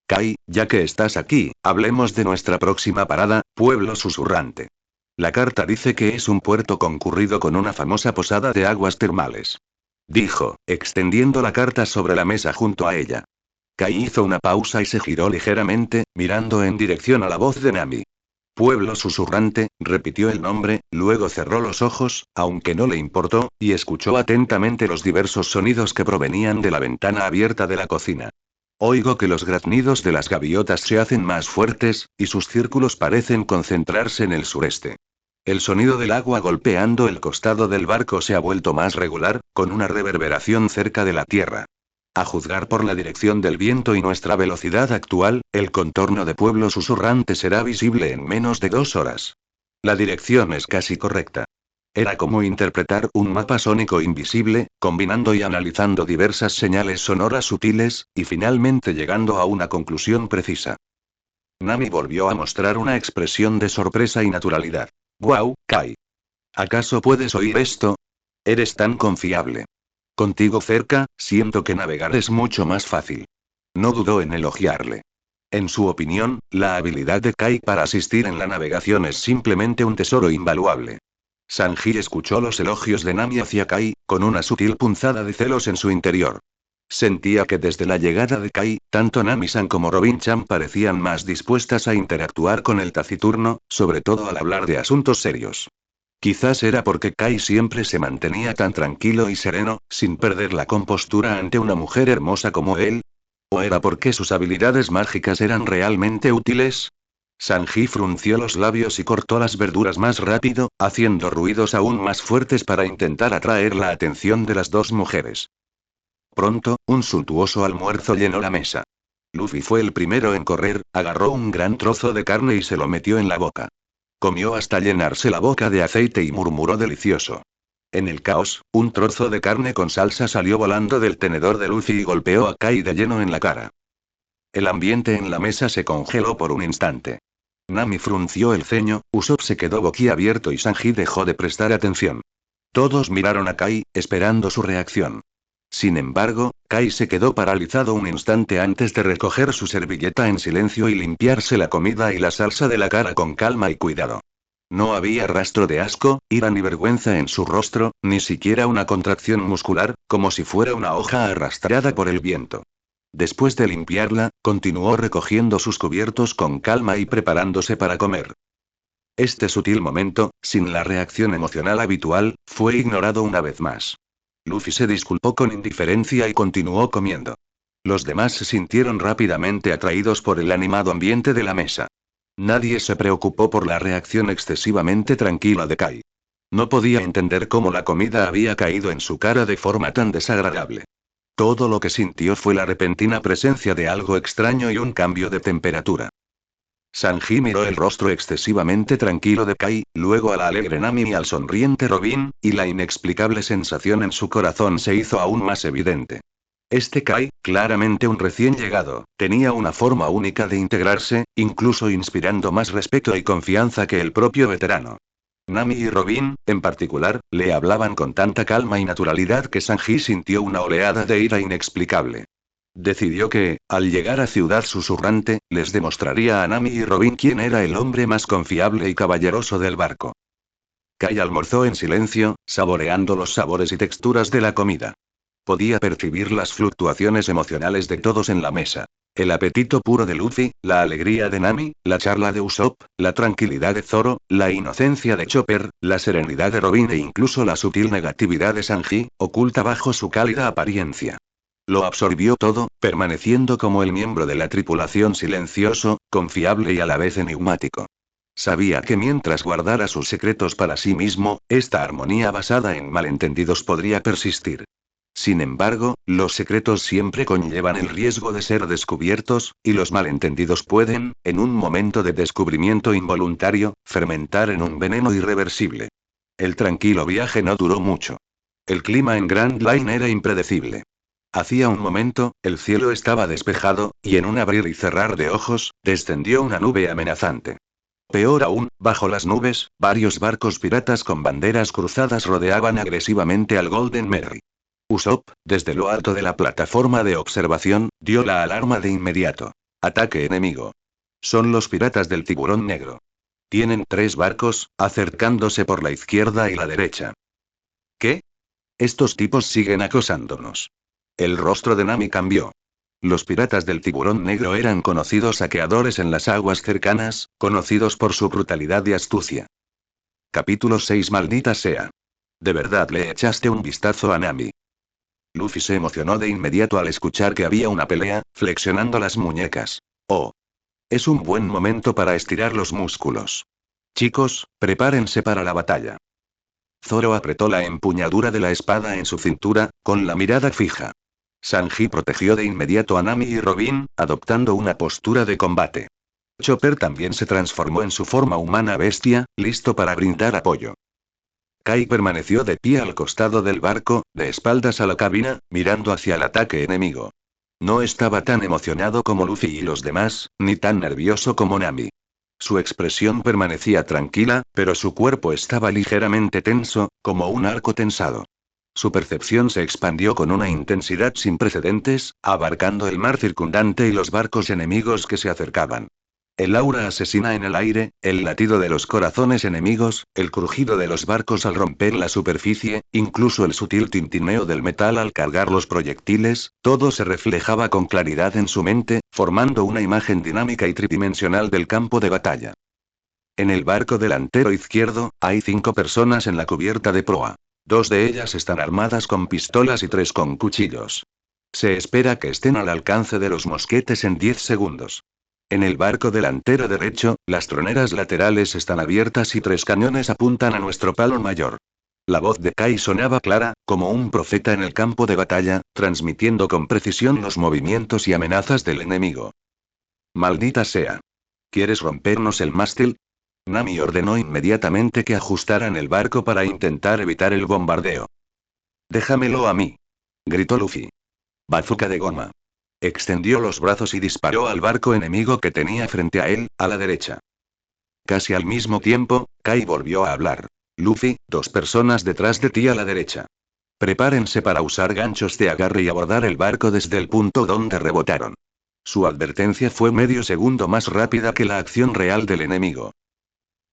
Speaker 1: Kai, ya que estás aquí, hablemos de nuestra próxima parada, Pueblo Susurrante. La carta dice que es un puerto concurrido con una famosa posada de aguas termales. Dijo, extendiendo la carta sobre la mesa junto a ella. Kai hizo una pausa y se giró ligeramente, mirando en dirección a la voz de Nami. Pueblo Susurrante, repitió el nombre, luego cerró los ojos, aunque no le importó, y escuchó atentamente los diversos sonidos que provenían de la ventana abierta de la cocina. Oigo que los graznidos de las gaviotas se hacen más fuertes, y sus círculos parecen concentrarse en el sureste. El sonido del agua golpeando el costado del barco se ha vuelto más regular, con una reverberación cerca de la tierra. A juzgar por la dirección del viento y nuestra velocidad actual, el contorno de Pueblo Susurrante será visible en menos de 2 horas. La dirección es casi correcta. Era como interpretar un mapa sónico invisible, combinando y analizando diversas señales sonoras sutiles, y finalmente llegando a una conclusión precisa. Nami volvió a mostrar una expresión de sorpresa y naturalidad. ¡Guau, Kai! ¿Acaso puedes oír esto? Eres tan confiable. Contigo cerca, siento que navegar es mucho más fácil. No dudó en elogiarle. En su opinión, la habilidad de Kai para asistir en la navegación es simplemente un tesoro invaluable. Sanji escuchó los elogios de Nami hacia Kai, con una sutil punzada de celos en su interior. Sentía que desde la llegada de Kai, tanto Nami-san como Robin-chan parecían más dispuestas a interactuar con el taciturno, sobre todo al hablar de asuntos serios. Quizás era porque Kai siempre se mantenía tan tranquilo y sereno, sin perder la compostura ante una mujer hermosa como él. ¿O era porque sus habilidades mágicas eran realmente útiles? Sanji frunció los labios y cortó las verduras más rápido, haciendo ruidos aún más fuertes para intentar atraer la atención de las dos mujeres. Pronto, un suntuoso almuerzo llenó la mesa. Luffy fue el primero en correr, agarró un gran trozo de carne y se lo metió en la boca. Comió hasta llenarse la boca de aceite y murmuró delicioso. En el caos, un trozo de carne con salsa salió volando del tenedor de Luffy y golpeó a Kai de lleno en la cara. El ambiente en la mesa se congeló por un instante. Nami frunció el ceño, Usopp se quedó boquiabierto y Sanji dejó de prestar atención. Todos miraron a Kai, esperando su reacción. Sin embargo, Kai se quedó paralizado un instante antes de recoger su servilleta en silencio y limpiarse la comida y la salsa de la cara con calma y cuidado. No había rastro de asco, ira ni vergüenza en su rostro, ni siquiera una contracción muscular, como si fuera una hoja arrastrada por el viento. Después de limpiarla, continuó recogiendo sus cubiertos con calma y preparándose para comer. Este sutil momento, sin la reacción emocional habitual, fue ignorado una vez más. Luffy se disculpó con indiferencia y continuó comiendo. Los demás se sintieron rápidamente atraídos por el animado ambiente de la mesa. Nadie se preocupó por la reacción excesivamente tranquila de Kai. No podía entender cómo la comida había caído en su cara de forma tan desagradable. Todo lo que sintió fue la repentina presencia de algo extraño y un cambio de temperatura. Sanji miró el rostro excesivamente tranquilo de Kai, luego a la alegre Nami y al sonriente Robin, y la inexplicable sensación en su corazón se hizo aún más evidente. Este Kai, claramente un recién llegado, tenía una forma única de integrarse, incluso inspirando más respeto y confianza que el propio veterano. Nami y Robin, en particular, le hablaban con tanta calma y naturalidad que Sanji sintió una oleada de ira inexplicable. Decidió que, al llegar a Ciudad Susurrante, les demostraría a Nami y Robin quién era el hombre más confiable y caballeroso del barco. Kai almorzó en silencio, saboreando los sabores y texturas de la comida. Podía percibir las fluctuaciones emocionales de todos en la mesa. El apetito puro de Luffy, la alegría de Nami, la charla de Usopp, la tranquilidad de Zoro, la inocencia de Chopper, la serenidad de Robin e incluso la sutil negatividad de Sanji, oculta bajo su cálida apariencia. Lo absorbió todo, permaneciendo como el miembro de la tripulación silencioso, confiable y a la vez enigmático. Sabía que mientras guardara sus secretos para sí mismo, esta armonía basada en malentendidos podría persistir. Sin embargo, los secretos siempre conllevan el riesgo de ser descubiertos, y los malentendidos pueden, en un momento de descubrimiento involuntario, fermentar en un veneno irreversible. El tranquilo viaje no duró mucho. El clima en Grand Line era impredecible. Hacía un momento, el cielo estaba despejado, y en un abrir y cerrar de ojos, descendió una nube amenazante. Peor aún, bajo las nubes, varios barcos piratas con banderas cruzadas rodeaban agresivamente al Golden Merry. Usopp, desde lo alto de la plataforma de observación, dio la alarma de inmediato. Ataque enemigo. Son los piratas del Tiburón Negro. Tienen 3 barcos, acercándose por la izquierda y la derecha. ¿Qué? Estos tipos siguen acosándonos. El rostro de Nami cambió. Los piratas del Tiburón Negro eran conocidos saqueadores en las aguas cercanas, conocidos por su brutalidad y astucia. Capítulo 6. Maldita sea. ¿De verdad le echaste un vistazo a Nami? Luffy se emocionó de inmediato al escuchar que había una pelea, flexionando las muñecas. Oh. Es un buen momento para estirar los músculos. Chicos, prepárense para la batalla. Zoro apretó la empuñadura de la espada en su cintura, con la mirada fija. Sanji protegió de inmediato a Nami y Robin, adoptando una postura de combate. Chopper también se transformó en su forma humana bestia, listo para brindar apoyo. Kai permaneció de pie al costado del barco, de espaldas a la cabina, mirando hacia el ataque enemigo. No estaba tan emocionado como Luffy y los demás, ni tan nervioso como Nami. Su expresión permanecía tranquila, pero su cuerpo estaba ligeramente tenso, como un arco tensado. Su percepción se expandió con una intensidad sin precedentes, abarcando el mar circundante y los barcos enemigos que se acercaban. El aura asesina en el aire, el latido de los corazones enemigos, el crujido de los barcos al romper la superficie, incluso el sutil tintineo del metal al cargar los proyectiles, todo se reflejaba con claridad en su mente, formando una imagen dinámica y tridimensional del campo de batalla. En el barco delantero izquierdo, hay 5 personas en la cubierta de proa. 2 de ellas están armadas con pistolas y 3 con cuchillos. Se espera que estén al alcance de los mosquetes en 10 segundos. En el barco delantero derecho, las troneras laterales están abiertas y 3 cañones apuntan a nuestro palo mayor. La voz de Kai sonaba clara, como un profeta en el campo de batalla, transmitiendo con precisión los movimientos y amenazas del enemigo. Maldita sea. ¿Quieres rompernos el mástil? Nami ordenó inmediatamente que ajustaran el barco para intentar evitar el bombardeo. Déjamelo a mí. Gritó Luffy. Bazooka de goma. Extendió los brazos y disparó al barco enemigo que tenía frente a él, a la derecha. Casi al mismo tiempo, Kai volvió a hablar. Luffy, 2 personas detrás de ti a la derecha. Prepárense para usar ganchos de agarre y abordar el barco desde el punto donde rebotaron. Su advertencia fue medio segundo más rápida que la acción real del enemigo.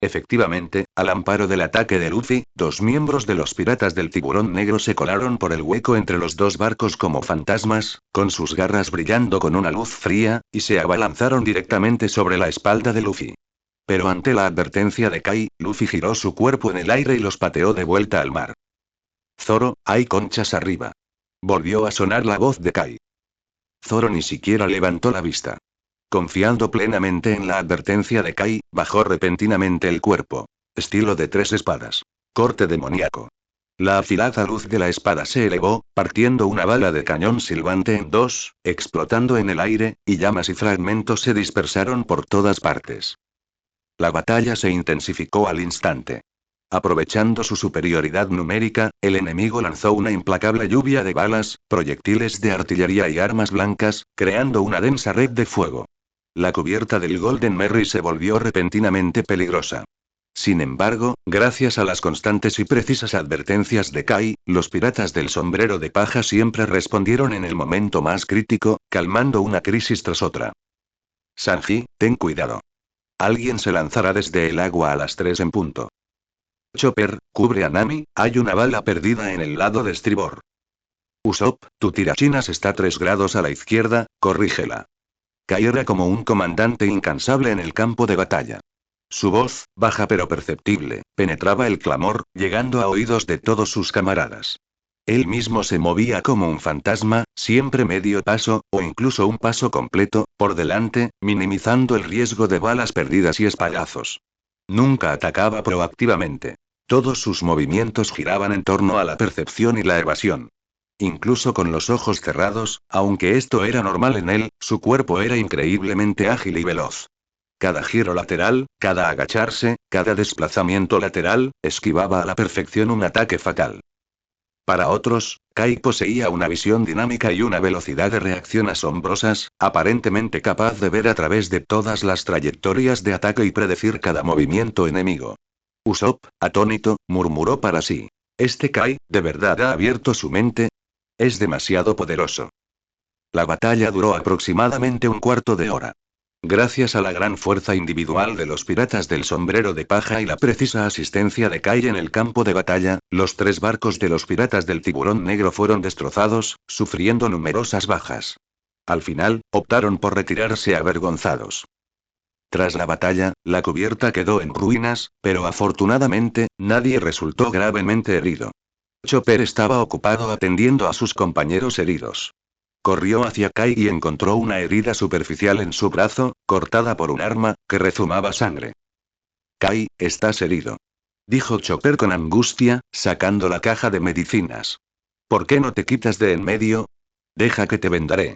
Speaker 1: Efectivamente, al amparo del ataque de Luffy, 2 miembros de los piratas del Tiburón Negro se colaron por el hueco entre los 2 barcos como fantasmas, con sus garras brillando con una luz fría, y se abalanzaron directamente sobre la espalda de Luffy. Pero ante la advertencia de Kai, Luffy giró su cuerpo en el aire y los pateó de vuelta al mar. Zoro, hay conchas arriba. Volvió a sonar la voz de Kai. Zoro ni siquiera levantó la vista. Confiando plenamente en la advertencia de Kai, bajó repentinamente el cuerpo. Estilo de 3 espadas. Corte demoníaco. La afilada luz de la espada se elevó, partiendo una bala de cañón silbante en 2, explotando en el aire, y llamas y fragmentos se dispersaron por todas partes. La batalla se intensificó al instante. Aprovechando su superioridad numérica, el enemigo lanzó una implacable lluvia de balas, proyectiles de artillería y armas blancas, creando una densa red de fuego. La cubierta del Golden Merry se volvió repentinamente peligrosa. Sin embargo, gracias a las constantes y precisas advertencias de Kai, los piratas del sombrero de paja siempre respondieron en el momento más crítico, calmando una crisis tras otra. Sanji, ten cuidado. Alguien se lanzará desde el agua a las 3 en punto. Chopper, cubre a Nami, hay una bala perdida en el lado de estribor. Usopp, tu tirachinas está 3 grados a la izquierda, corrígela. Kai era como un comandante incansable en el campo de batalla. Su voz, baja pero perceptible, penetraba el clamor, llegando a oídos de todos sus camaradas. Él mismo se movía como un fantasma, siempre medio paso, o incluso un paso completo, por delante, minimizando el riesgo de balas perdidas y espadazos. Nunca atacaba proactivamente. Todos sus movimientos giraban en torno a la percepción y la evasión. Incluso con los ojos cerrados, aunque esto era normal en él, su cuerpo era increíblemente ágil y veloz. Cada giro lateral, cada agacharse, cada desplazamiento lateral, esquivaba a la perfección un ataque fatal. Para otros, Kai poseía una visión dinámica y una velocidad de reacción asombrosas, aparentemente capaz de ver a través de todas las trayectorias de ataque y predecir cada movimiento enemigo. Usopp, atónito, murmuró para sí. ¿Este Kai, de verdad ha abierto su mente? Es demasiado poderoso. La batalla duró aproximadamente un cuarto de hora. Gracias a la gran fuerza individual de los piratas del sombrero de paja y la precisa asistencia de Kai en el campo de batalla, los 3 barcos de los piratas del tiburón negro fueron destrozados, sufriendo numerosas bajas. Al final, optaron por retirarse avergonzados. Tras la batalla, la cubierta quedó en ruinas, pero afortunadamente, nadie resultó gravemente herido. Chopper estaba ocupado atendiendo a sus compañeros heridos. Corrió hacia Kai y encontró una herida superficial en su brazo, cortada por un arma, que rezumaba sangre. Kai, estás herido. Dijo Chopper con angustia, sacando la caja de medicinas. ¿Por qué no te quitas de en medio? Deja que te vendaré.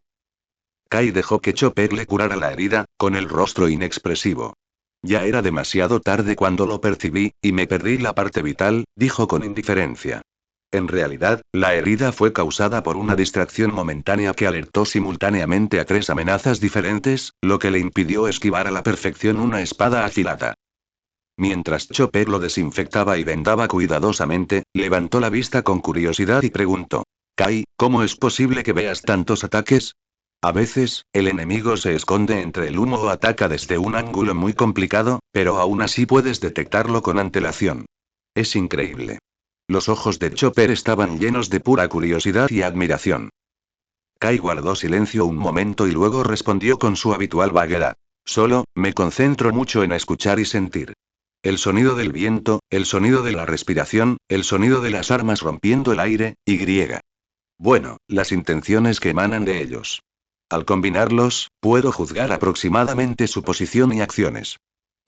Speaker 1: Kai dejó que Chopper le curara la herida, con el rostro inexpresivo. Ya era demasiado tarde cuando lo percibí, y me perdí la parte vital, dijo con indiferencia. En realidad, la herida fue causada por una distracción momentánea que alertó simultáneamente a 3 amenazas diferentes, lo que le impidió esquivar a la perfección una espada afilada. Mientras Chopper lo desinfectaba y vendaba cuidadosamente, levantó la vista con curiosidad y preguntó: Kai, ¿cómo es posible que veas tantos ataques? A veces, el enemigo se esconde entre el humo o ataca desde un ángulo muy complicado, pero aún así puedes detectarlo con antelación. Es increíble. Los ojos de Chopper estaban llenos de pura curiosidad y admiración. Kai guardó silencio un momento y luego respondió con su habitual vaguedad. Solo, me concentro mucho en escuchar y sentir. El sonido del viento, el sonido de la respiración, el sonido de las armas rompiendo el aire, y griega. Bueno, las intenciones que emanan de ellos. Al combinarlos, puedo juzgar aproximadamente su posición y acciones.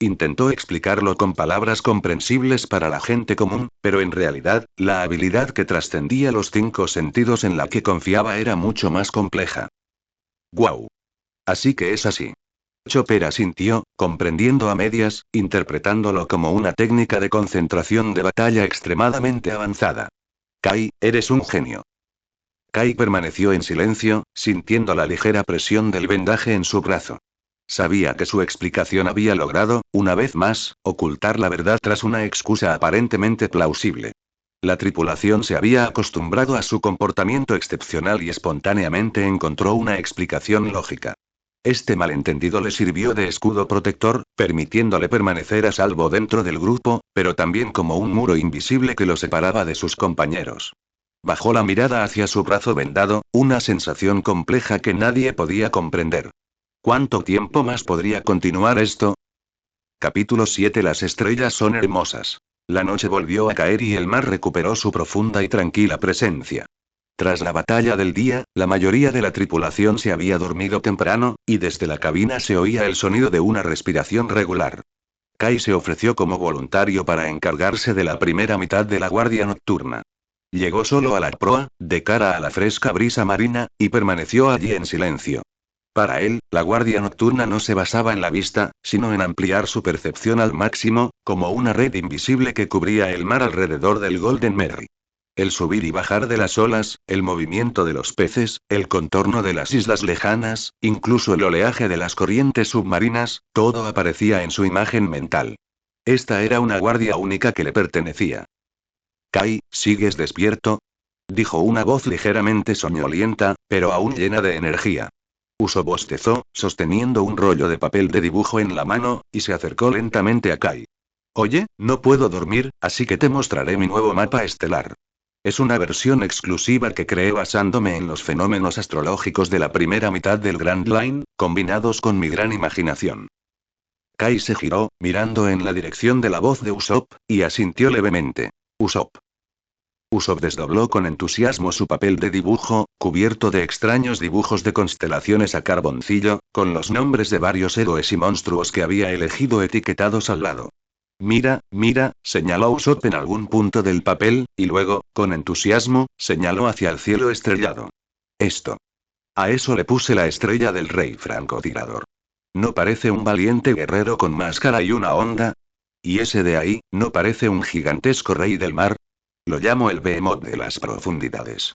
Speaker 1: Intentó explicarlo con palabras comprensibles para la gente común, pero en realidad, la habilidad que trascendía los 5 sentidos en la que confiaba era mucho más compleja. ¡Guau! Así que es así. Chopper asintió, comprendiendo a medias, interpretándolo como una técnica de concentración de batalla extremadamente avanzada. Kai, eres un genio. Kai permaneció en silencio, sintiendo la ligera presión del vendaje en su brazo. Sabía que su explicación había logrado, una vez más, ocultar la verdad tras una excusa aparentemente plausible. La tripulación se había acostumbrado a su comportamiento excepcional y espontáneamente encontró una explicación lógica. Este malentendido le sirvió de escudo protector, permitiéndole permanecer a salvo dentro del grupo, pero también como un muro invisible que lo separaba de sus compañeros. Bajó la mirada hacia su brazo vendado, una sensación compleja que nadie podía comprender. ¿Cuánto tiempo más podría continuar esto? Capítulo 7. Las estrellas son hermosas. La noche volvió a caer y el mar recuperó su profunda y tranquila presencia. Tras la batalla del día, la mayoría de la tripulación se había dormido temprano, y desde la cabina se oía el sonido de una respiración regular. Kai se ofreció como voluntario para encargarse de la primera mitad de la guardia nocturna. Llegó solo a la proa, de cara a la fresca brisa marina, y permaneció allí en silencio. Para él, la guardia nocturna no se basaba en la vista, sino en ampliar su percepción al máximo, como una red invisible que cubría el mar alrededor del Golden Merry. El subir y bajar de las olas, el movimiento de los peces, el contorno de las islas lejanas, incluso el oleaje de las corrientes submarinas, todo aparecía en su imagen mental. Esta era una guardia única que le pertenecía. Kai, ¿sigues despierto? Dijo una voz ligeramente soñolienta, pero aún llena de energía. Uso bostezó, sosteniendo un rollo de papel de dibujo en la mano, y se acercó lentamente a Kai. Oye, no puedo dormir, así que te mostraré mi nuevo mapa estelar. Es una versión exclusiva que creé basándome en los fenómenos astrológicos de la primera mitad del Grand Line, combinados con mi gran imaginación. Kai se giró, mirando en la dirección de la voz de Usopp, y asintió levemente. Usopp. Usopp desdobló con entusiasmo su papel de dibujo, cubierto de extraños dibujos de constelaciones a carboncillo, con los nombres de varios héroes y monstruos que había elegido etiquetados al lado. Mira, mira, señaló Usopp en algún punto del papel, y luego, con entusiasmo, señaló hacia el cielo estrellado. Esto. A eso le puse la estrella del rey francotirador. ¿No parece un valiente guerrero con máscara y una honda? ¿Y ese de ahí, no parece un gigantesco rey del mar? Lo llamo el Behemoth de las profundidades.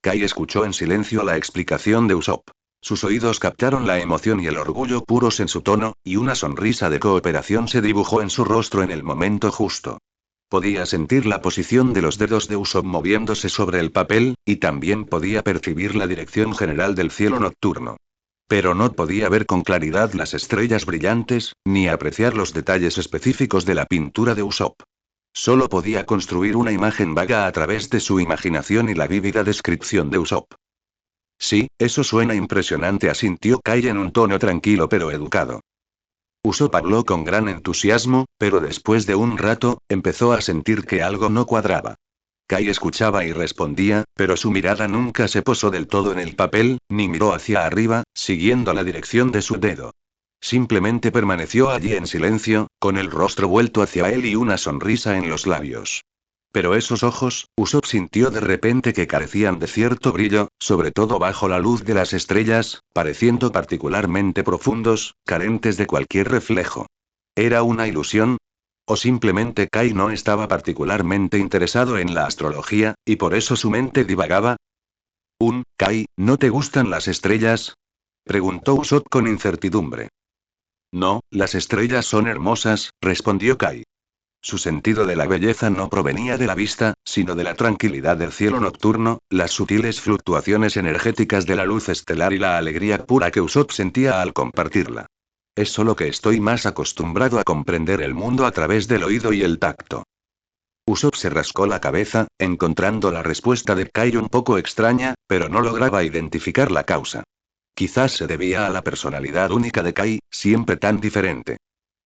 Speaker 1: Kai escuchó en silencio la explicación de Usopp. Sus oídos captaron la emoción y el orgullo puros en su tono, y una sonrisa de cooperación se dibujó en su rostro en el momento justo. Podía sentir la posición de los dedos de Usopp moviéndose sobre el papel, y también podía percibir la dirección general del cielo nocturno. Pero no podía ver con claridad las estrellas brillantes, ni apreciar los detalles específicos de la pintura de Usopp. Solo podía construir una imagen vaga a través de su imaginación y la vívida descripción de Usopp. Sí, eso suena impresionante, asintió Kai en un tono tranquilo pero educado. Usopp habló con gran entusiasmo, pero después de un rato, empezó a sentir que algo no cuadraba. Kai escuchaba y respondía, pero su mirada nunca se posó del todo en el papel, ni miró hacia arriba, siguiendo la dirección de su dedo. Simplemente permaneció allí en silencio, con el rostro vuelto hacia él y una sonrisa en los labios. Pero esos ojos, Usopp sintió de repente que carecían de cierto brillo, sobre todo bajo la luz de las estrellas, pareciendo particularmente profundos, carentes de cualquier reflejo. ¿Era una ilusión? ¿O simplemente Kai no estaba particularmente interesado en la astrología, y por eso su mente divagaba? Kai, ¿no te gustan las estrellas? Preguntó Usopp con incertidumbre. No, las estrellas son hermosas, respondió Kai. Su sentido de la belleza no provenía de la vista, sino de la tranquilidad del cielo nocturno, las sutiles fluctuaciones energéticas de la luz estelar y la alegría pura que Usopp sentía al compartirla. Es solo que estoy más acostumbrado a comprender el mundo a través del oído y el tacto. Usopp se rascó la cabeza, encontrando la respuesta de Kai un poco extraña, pero no lograba identificar la causa. Quizás se debía a la personalidad única de Kai, siempre tan diferente.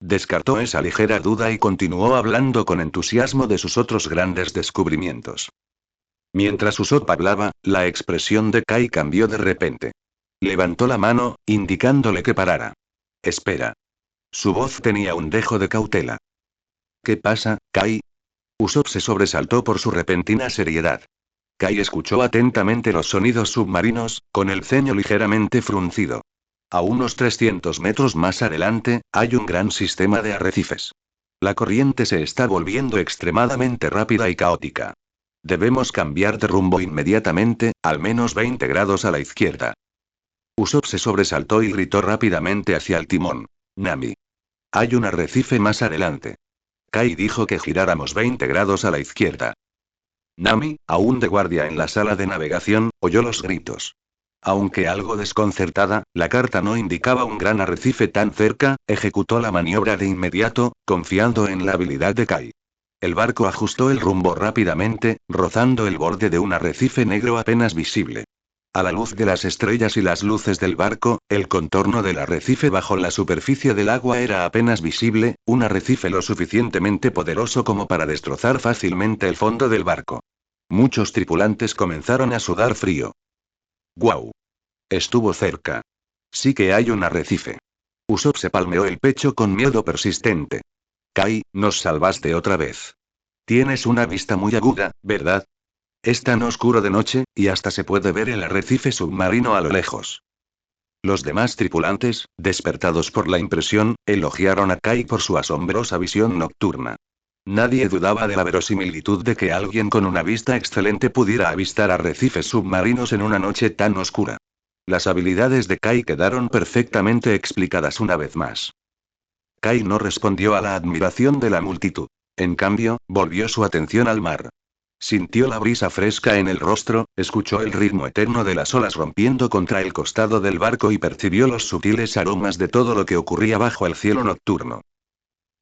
Speaker 1: Descartó esa ligera duda y continuó hablando con entusiasmo de sus otros grandes descubrimientos. Mientras Usopp hablaba, la expresión de Kai cambió de repente. Levantó la mano, indicándole que parara. Espera. Su voz tenía un dejo de cautela. ¿Qué pasa, Kai? Usopp se sobresaltó por su repentina seriedad. Kai escuchó atentamente los sonidos submarinos, con el ceño ligeramente fruncido. A unos 300 metros más adelante, hay un gran sistema de arrecifes. La corriente se está volviendo extremadamente rápida y caótica. Debemos cambiar de rumbo inmediatamente, al menos 20 grados a la izquierda. Usopp se sobresaltó y gritó rápidamente hacia el timón. Nami. Hay un arrecife más adelante. Kai dijo que giráramos 20 grados a la izquierda. Nami, aún de guardia en la sala de navegación, oyó los gritos. Aunque algo desconcertada, la carta no indicaba un gran arrecife tan cerca, ejecutó la maniobra de inmediato, confiando en la habilidad de Kai. El barco ajustó el rumbo rápidamente, rozando el borde de un arrecife negro apenas visible. A la luz de las estrellas y las luces del barco, el contorno del arrecife bajo la superficie del agua era apenas visible, un arrecife lo suficientemente poderoso como para destrozar fácilmente el fondo del barco. Muchos tripulantes comenzaron a sudar frío. ¡Guau! Estuvo cerca. Sí que hay un arrecife. Usopp se palmeó el pecho con miedo persistente. Kai, nos salvaste otra vez. Tienes una vista muy aguda, ¿verdad? Es tan oscuro de noche, y hasta se puede ver el arrecife submarino a lo lejos. Los demás tripulantes, despertados por la impresión, elogiaron a Kai por su asombrosa visión nocturna. Nadie dudaba de la verosimilitud de que alguien con una vista excelente pudiera avistar arrecifes submarinos en una noche tan oscura. Las habilidades de Kai quedaron perfectamente explicadas una vez más. Kai no respondió a la admiración de la multitud. En cambio, volvió su atención al mar. Sintió la brisa fresca en el rostro, escuchó el ritmo eterno de las olas rompiendo contra el costado del barco y percibió los sutiles aromas de todo lo que ocurría bajo el cielo nocturno.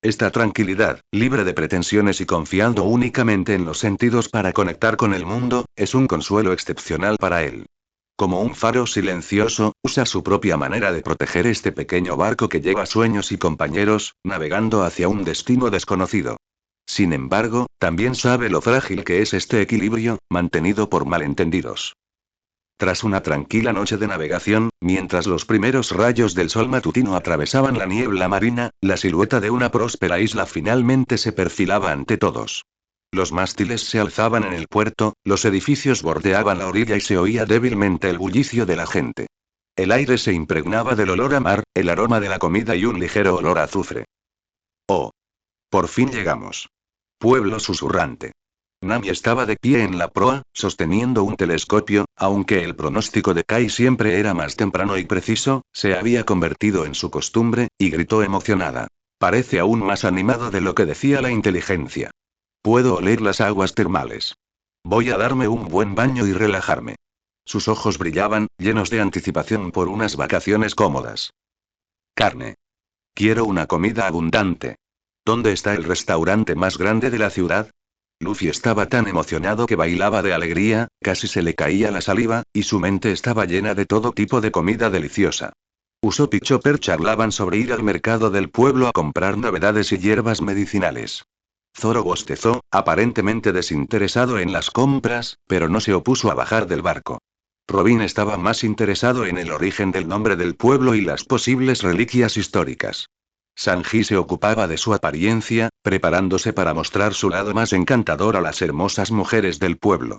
Speaker 1: Esta tranquilidad, libre de pretensiones y confiando únicamente en los sentidos para conectar con el mundo, es un consuelo excepcional para él. Como un faro silencioso, usa su propia manera de proteger este pequeño barco que lleva sueños y compañeros, navegando hacia un destino desconocido. Sin embargo, también sabe lo frágil que es este equilibrio, mantenido por malentendidos. Tras una tranquila noche de navegación, mientras los primeros rayos del sol matutino atravesaban la niebla marina, la silueta de una próspera isla finalmente se perfilaba ante todos. Los mástiles se alzaban en el puerto, los edificios bordeaban la orilla y se oía débilmente el bullicio de la gente. El aire se impregnaba del olor a mar, el aroma de la comida y un ligero olor a azufre. Oh. Por fin llegamos. Pueblo susurrante. Nami estaba de pie en la proa, sosteniendo un telescopio, aunque el pronóstico de Kai siempre era más temprano y preciso, se había convertido en su costumbre, y gritó emocionada. Parece aún más animado de lo que decía la inteligencia. Puedo oler las aguas termales. Voy a darme un buen baño y relajarme. Sus ojos brillaban, llenos de anticipación por unas vacaciones cómodas. Carne. Quiero una comida abundante. ¿Dónde está el restaurante más grande de la ciudad? Luffy estaba tan emocionado que bailaba de alegría, casi se le caía la saliva, y su mente estaba llena de todo tipo de comida deliciosa. Usopp y Chopper charlaban sobre ir al mercado del pueblo a comprar novedades y hierbas medicinales. Zoro bostezó, aparentemente desinteresado en las compras, pero no se opuso a bajar del barco. Robin estaba más interesado en el origen del nombre del pueblo y las posibles reliquias históricas. Sanji se ocupaba de su apariencia, preparándose para mostrar su lado más encantador a las hermosas mujeres del pueblo.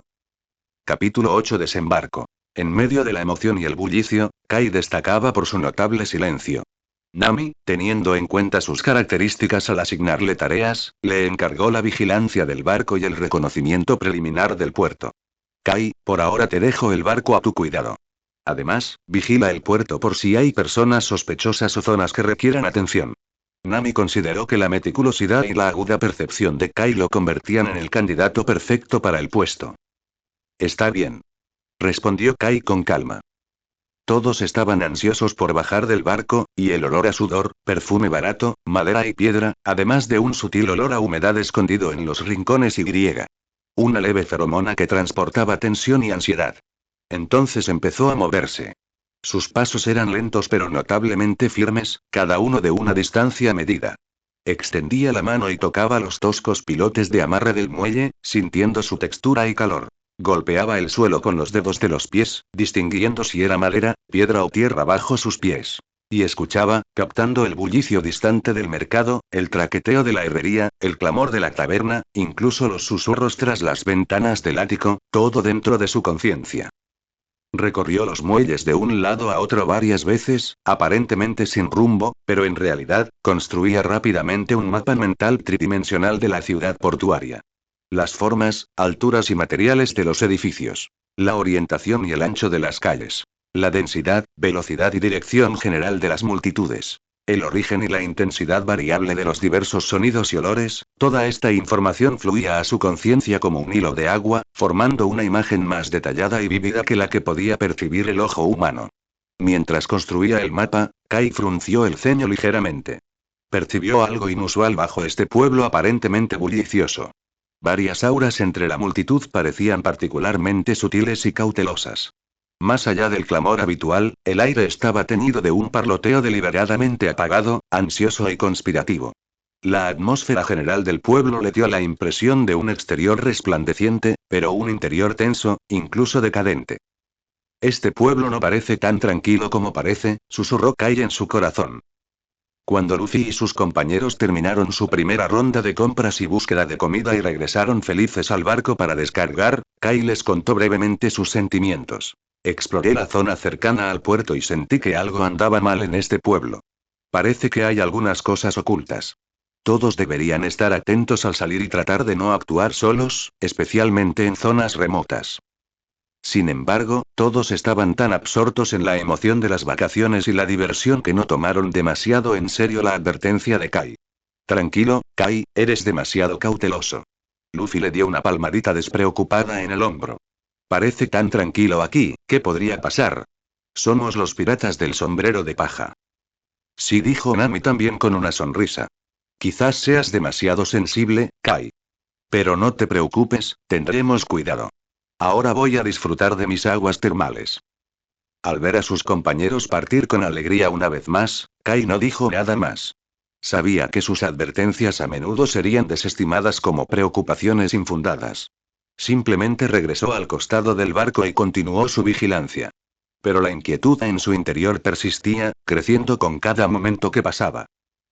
Speaker 1: Capítulo 8 Desembarco. En medio de la emoción y el bullicio, Kai destacaba por su notable silencio. Nami, teniendo en cuenta sus características al asignarle tareas, le encargó la vigilancia del barco y el reconocimiento preliminar del puerto. Kai, por ahora te dejo el barco a tu cuidado. Además, vigila el puerto por si hay personas sospechosas o zonas que requieran atención. Nami consideró que la meticulosidad y la aguda percepción de Kai lo convertían en el candidato perfecto para el puesto. Está bien. Respondió Kai con calma. Todos estaban ansiosos por bajar del barco, y el olor a sudor, perfume barato, madera y piedra, además de un sutil olor a humedad escondido en los rincones y griega. Una leve feromona que transportaba tensión y ansiedad. Entonces empezó a moverse. Sus pasos eran lentos pero notablemente firmes, cada uno de una distancia medida. Extendía la mano y tocaba los toscos pilotes de amarre del muelle, sintiendo su textura y calor. Golpeaba el suelo con los dedos de los pies, distinguiendo si era madera, piedra o tierra bajo sus pies. Y escuchaba, captando el bullicio distante del mercado, el traqueteo de la herrería, el clamor de la taberna, incluso los susurros tras las ventanas del ático, todo dentro de su conciencia. Recorrió los muelles de un lado a otro varias veces, aparentemente sin rumbo, pero en realidad, construía rápidamente un mapa mental tridimensional de la ciudad portuaria. Las formas, alturas y materiales de los edificios. La orientación y el ancho de las calles. La densidad, velocidad y dirección general de las multitudes. El origen y la intensidad variable de los diversos sonidos y olores, toda esta información fluía a su conciencia como un hilo de agua, formando una imagen más detallada y vívida que la que podía percibir el ojo humano. Mientras construía el mapa, Kai frunció el ceño ligeramente. Percibió algo inusual bajo este pueblo aparentemente bullicioso. Varias auras entre la multitud parecían particularmente sutiles y cautelosas. Más allá del clamor habitual, el aire estaba teñido de un parloteo deliberadamente apagado, ansioso y conspirativo. La atmósfera general del pueblo le dio la impresión de un exterior resplandeciente, pero un interior tenso, incluso decadente. Este pueblo no parece tan tranquilo como parece, susurró Kai en su corazón. Cuando Luffy y sus compañeros terminaron su primera ronda de compras y búsqueda de comida y regresaron felices al barco para descargar, Kai les contó brevemente sus sentimientos. Exploré la zona cercana al puerto y sentí que algo andaba mal en este pueblo. Parece que hay algunas cosas ocultas. Todos deberían estar atentos al salir y tratar de no actuar solos, especialmente en zonas remotas. Sin embargo, todos estaban tan absortos en la emoción de las vacaciones y la diversión que no tomaron demasiado en serio la advertencia de Kai. Tranquilo, Kai, eres demasiado cauteloso. Luffy le dio una palmadita despreocupada en el hombro. Parece tan tranquilo aquí, ¿qué podría pasar? Somos los piratas del sombrero de paja. Sí, dijo Nami también con una sonrisa. Quizás seas demasiado sensible, Kai. Pero no te preocupes, tendremos cuidado. Ahora voy a disfrutar de mis aguas termales. Al ver a sus compañeros partir con alegría una vez más, Kai no dijo nada más. Sabía que sus advertencias a menudo serían desestimadas como preocupaciones infundadas. Simplemente regresó al costado del barco y continuó su vigilancia. Pero la inquietud en su interior persistía, creciendo con cada momento que pasaba.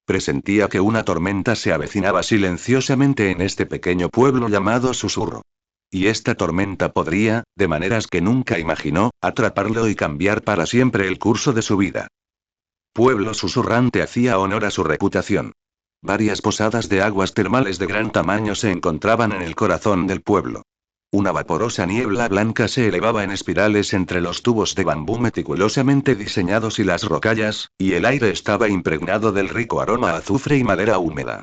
Speaker 1: Presentía que una tormenta se avecinaba silenciosamente en este pequeño pueblo llamado Susurro. Y esta tormenta podría, de maneras que nunca imaginó, atraparlo y cambiar para siempre el curso de su vida. Pueblo susurrante hacía honor a su reputación. Varias posadas de aguas termales de gran tamaño se encontraban en el corazón del pueblo. Una vaporosa niebla blanca se elevaba en espirales entre los tubos de bambú meticulosamente diseñados y las rocallas, y el aire estaba impregnado del rico aroma a azufre y madera húmeda.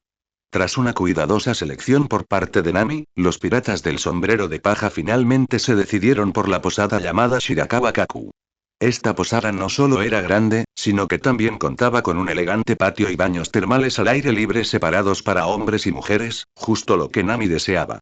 Speaker 1: Tras una cuidadosa selección por parte de Nami, los piratas del sombrero de paja finalmente se decidieron por la posada llamada Shirakawa Kaku. Esta posada no solo era grande, sino que también contaba con un elegante patio y baños termales al aire libre separados para hombres y mujeres, justo lo que Nami deseaba.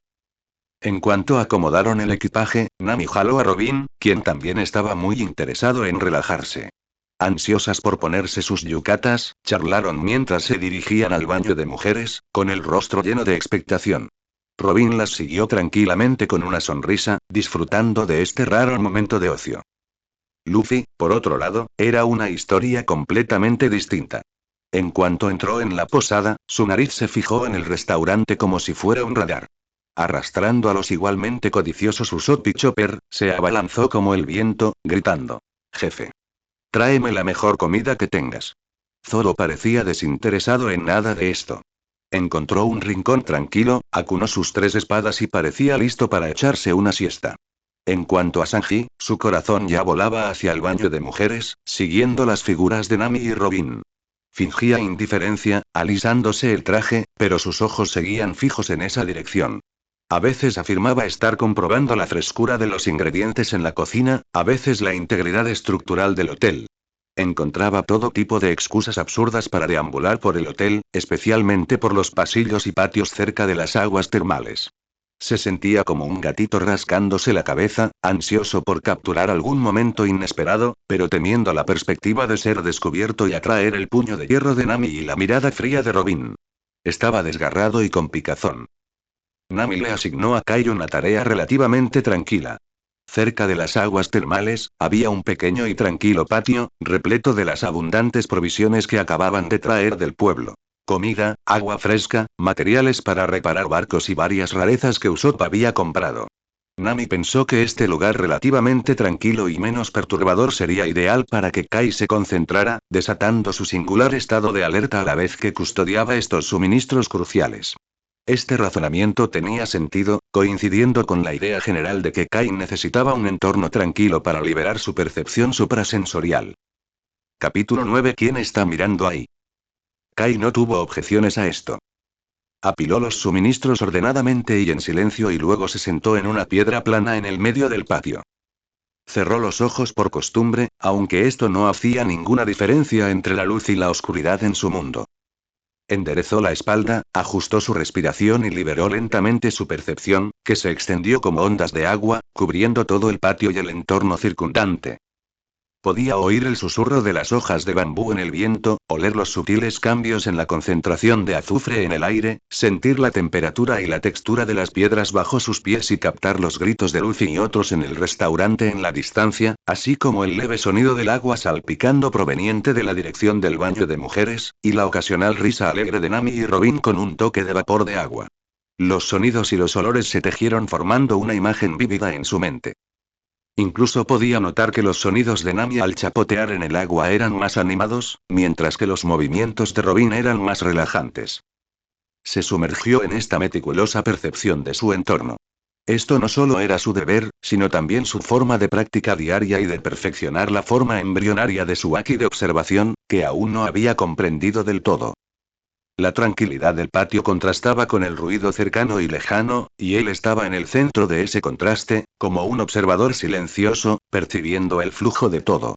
Speaker 1: En cuanto acomodaron el equipaje, Nami jaló a Robin, quien también estaba muy interesado en relajarse. Ansiosas por ponerse sus yucatas, charlaron mientras se dirigían al baño de mujeres, con el rostro lleno de expectación. Robin las siguió tranquilamente con una sonrisa, disfrutando de este raro momento de ocio. Luffy, por otro lado, era una historia completamente distinta. En cuanto entró en la posada, su nariz se fijó en el restaurante como si fuera un radar. Arrastrando a los igualmente codiciosos Usopp y Chopper, se abalanzó como el viento, gritando: «Jefe. Tráeme la mejor comida que tengas». Zoro parecía desinteresado en nada de esto. Encontró un rincón tranquilo, acunó sus 3 espadas y parecía listo para echarse una siesta. En cuanto a Sanji, su corazón ya volaba hacia el baño de mujeres, siguiendo las figuras de Nami y Robin. Fingía indiferencia, alisándose el traje, pero sus ojos seguían fijos en esa dirección. A veces afirmaba estar comprobando la frescura de los ingredientes en la cocina, a veces la integridad estructural del hotel. Encontraba todo tipo de excusas absurdas para deambular por el hotel, especialmente por los pasillos y patios cerca de las aguas termales. Se sentía como un gatito rascándose la cabeza, ansioso por capturar algún momento inesperado, pero temiendo la perspectiva de ser descubierto y atraer el puño de hierro de Nami y la mirada fría de Robin. Estaba desgarrado y con picazón. Nami le asignó a Kai una tarea relativamente tranquila. Cerca de las aguas termales, había un pequeño y tranquilo patio, repleto de las abundantes provisiones que acababan de traer del pueblo. Comida, agua fresca, materiales para reparar barcos y varias rarezas que Usopp había comprado. Nami pensó que este lugar relativamente tranquilo y menos perturbador sería ideal para que Kai se concentrara, desatando su singular estado de alerta a la vez que custodiaba estos suministros cruciales. Este razonamiento tenía sentido, coincidiendo con la idea general de que Kai necesitaba un entorno tranquilo para liberar su percepción suprasensorial. Capítulo 9. ¿Quién está mirando ahí? Kai no tuvo objeciones a esto. Apiló los suministros ordenadamente y en silencio y luego se sentó en una piedra plana en el medio del patio. Cerró los ojos por costumbre, aunque esto no hacía ninguna diferencia entre la luz y la oscuridad en su mundo. Enderezó la espalda, ajustó su respiración y liberó lentamente su percepción, que se extendió como ondas de agua, cubriendo todo el patio y el entorno circundante. Podía oír el susurro de las hojas de bambú en el viento, oler los sutiles cambios en la concentración de azufre en el aire, sentir la temperatura y la textura de las piedras bajo sus pies y captar los gritos de Luffy y otros en el restaurante en la distancia, así como el leve sonido del agua salpicando proveniente de la dirección del baño de mujeres, y la ocasional risa alegre de Nami y Robin con un toque de vapor de agua. Los sonidos y los olores se tejieron formando una imagen vívida en su mente. Incluso podía notar que los sonidos de Nami al chapotear en el agua eran más animados, mientras que los movimientos de Robin eran más relajantes. Se sumergió en esta meticulosa percepción de su entorno. Esto no solo era su deber, sino también su forma de práctica diaria y de perfeccionar la forma embrionaria de su haki de observación, que aún no había comprendido del todo. La tranquilidad del patio contrastaba con el ruido cercano y lejano, y él estaba en el centro de ese contraste, como un observador silencioso, percibiendo el flujo de todo.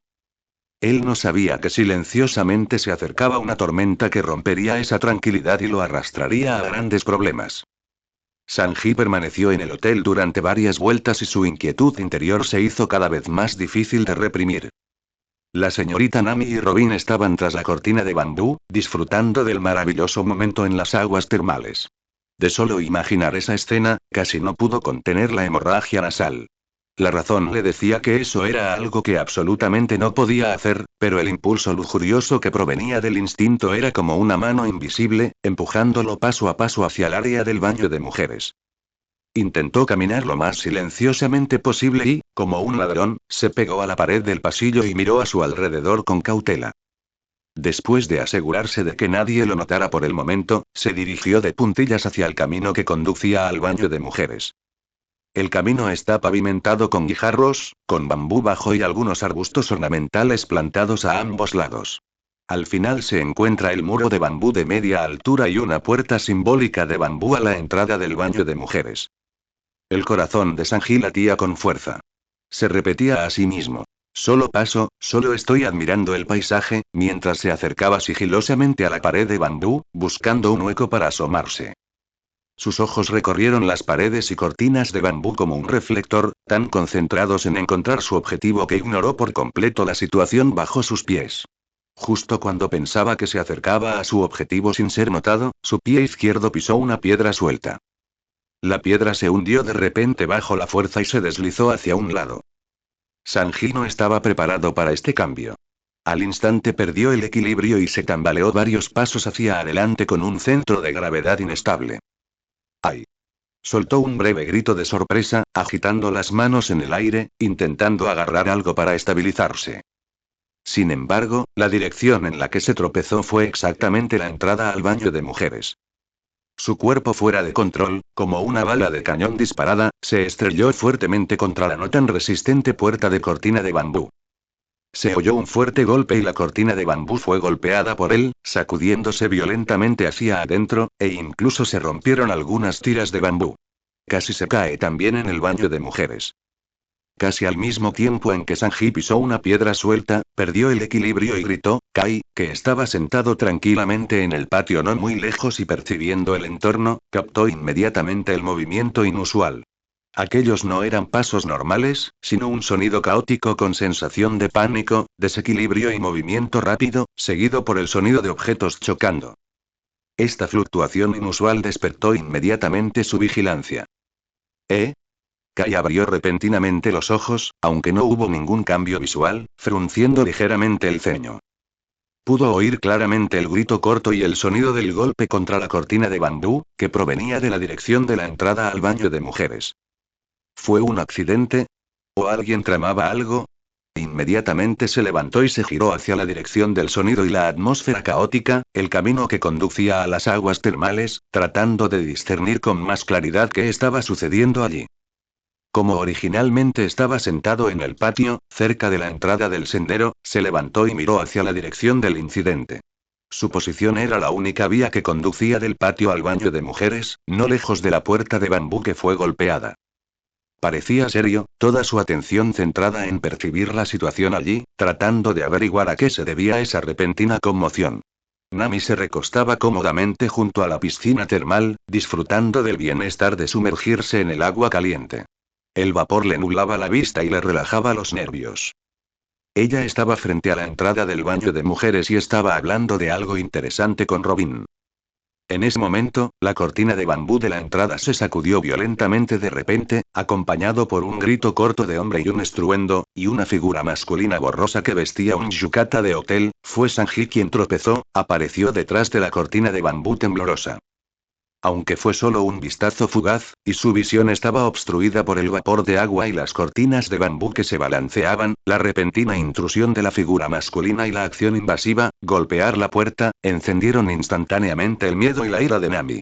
Speaker 1: Él no sabía que silenciosamente se acercaba una tormenta que rompería esa tranquilidad y lo arrastraría a grandes problemas. Sanji permaneció en el hotel durante varias vueltas y su inquietud interior se hizo cada vez más difícil de reprimir. La señorita Nami y Robin estaban tras la cortina de bambú, disfrutando del maravilloso momento en las aguas termales. De solo imaginar esa escena, casi no pudo contener la hemorragia nasal. La razón le decía que eso era algo que absolutamente no podía hacer, pero el impulso lujurioso que provenía del instinto era como una mano invisible, empujándolo paso a paso hacia el área del baño de mujeres. Intentó caminar lo más silenciosamente posible y, como un ladrón, se pegó a la pared del pasillo y miró a su alrededor con cautela. Después de asegurarse de que nadie lo notara por el momento, se dirigió de puntillas hacia el camino que conducía al baño de mujeres. El camino está pavimentado con guijarros, con bambú bajo y algunos arbustos ornamentales plantados a ambos lados. Al final se encuentra el muro de bambú de media altura y una puerta simbólica de bambú a la entrada del baño de mujeres. El corazón de Sanji latía con fuerza. Se repetía a sí mismo. Solo paso, solo estoy admirando el paisaje, mientras se acercaba sigilosamente a la pared de bambú, buscando un hueco para asomarse. Sus ojos recorrieron las paredes y cortinas de bambú como un reflector, tan concentrados en encontrar su objetivo que ignoró por completo la situación bajo sus pies. Justo cuando pensaba que se acercaba a su objetivo sin ser notado, su pie izquierdo pisó una piedra suelta. La piedra se hundió de repente bajo la fuerza y se deslizó hacia un lado. Sanji no estaba preparado para este cambio. Al instante perdió el equilibrio y se tambaleó varios pasos hacia adelante con un centro de gravedad inestable. ¡Ay! Soltó un breve grito de sorpresa, agitando las manos en el aire, intentando agarrar algo para estabilizarse. Sin embargo, la dirección en la que se tropezó fue exactamente la entrada al baño de mujeres. Su cuerpo fuera de control, como una bala de cañón disparada, se estrelló fuertemente contra la no tan resistente puerta de cortina de bambú. Se oyó un fuerte golpe y la cortina de bambú fue golpeada por él, sacudiéndose violentamente hacia adentro, e incluso se rompieron algunas tiras de bambú. Casi se cae también en el baño de mujeres. Casi al mismo tiempo en que Sanji pisó una piedra suelta, perdió el equilibrio y gritó, Kai, que estaba sentado tranquilamente en el patio no muy lejos y percibiendo el entorno, captó inmediatamente el movimiento inusual. Aquellos no eran pasos normales, sino un sonido caótico con sensación de pánico, desequilibrio y movimiento rápido, seguido por el sonido de objetos chocando. Esta fluctuación inusual despertó inmediatamente su vigilancia. Kai abrió repentinamente los ojos, aunque no hubo ningún cambio visual, frunciendo ligeramente el ceño. Pudo oír claramente el grito corto y el sonido del golpe contra la cortina de bambú, que provenía de la dirección de la entrada al baño de mujeres. ¿Fue un accidente? ¿O alguien tramaba algo? Inmediatamente se levantó y se giró hacia la dirección del sonido y la atmósfera caótica, el camino que conducía a las aguas termales, tratando de discernir con más claridad qué estaba sucediendo allí. Como originalmente estaba sentado en el patio, cerca de la entrada del sendero, se levantó y miró hacia la dirección del incidente. Su posición era la única vía que conducía del patio al baño de mujeres, no lejos de la puerta de bambú que fue golpeada. Parecía serio, toda su atención centrada en percibir la situación allí, tratando de averiguar a qué se debía esa repentina conmoción. Nami se recostaba cómodamente junto a la piscina termal, disfrutando del bienestar de sumergirse en el agua caliente. El vapor le nublaba la vista y le relajaba los nervios. Ella estaba frente a la entrada del baño de mujeres y estaba hablando de algo interesante con Robin. En ese momento, la cortina de bambú de la entrada se sacudió violentamente de repente, acompañado por un grito corto de hombre y un estruendo, y una figura masculina borrosa que vestía un yukata de hotel. Fue Sanji quien tropezó, apareció detrás de la cortina de bambú temblorosa. Aunque fue solo un vistazo fugaz, y su visión estaba obstruida por el vapor de agua y las cortinas de bambú que se balanceaban, la repentina intrusión de la figura masculina y la acción invasiva, golpear la puerta, encendieron instantáneamente el miedo y la ira de Nami.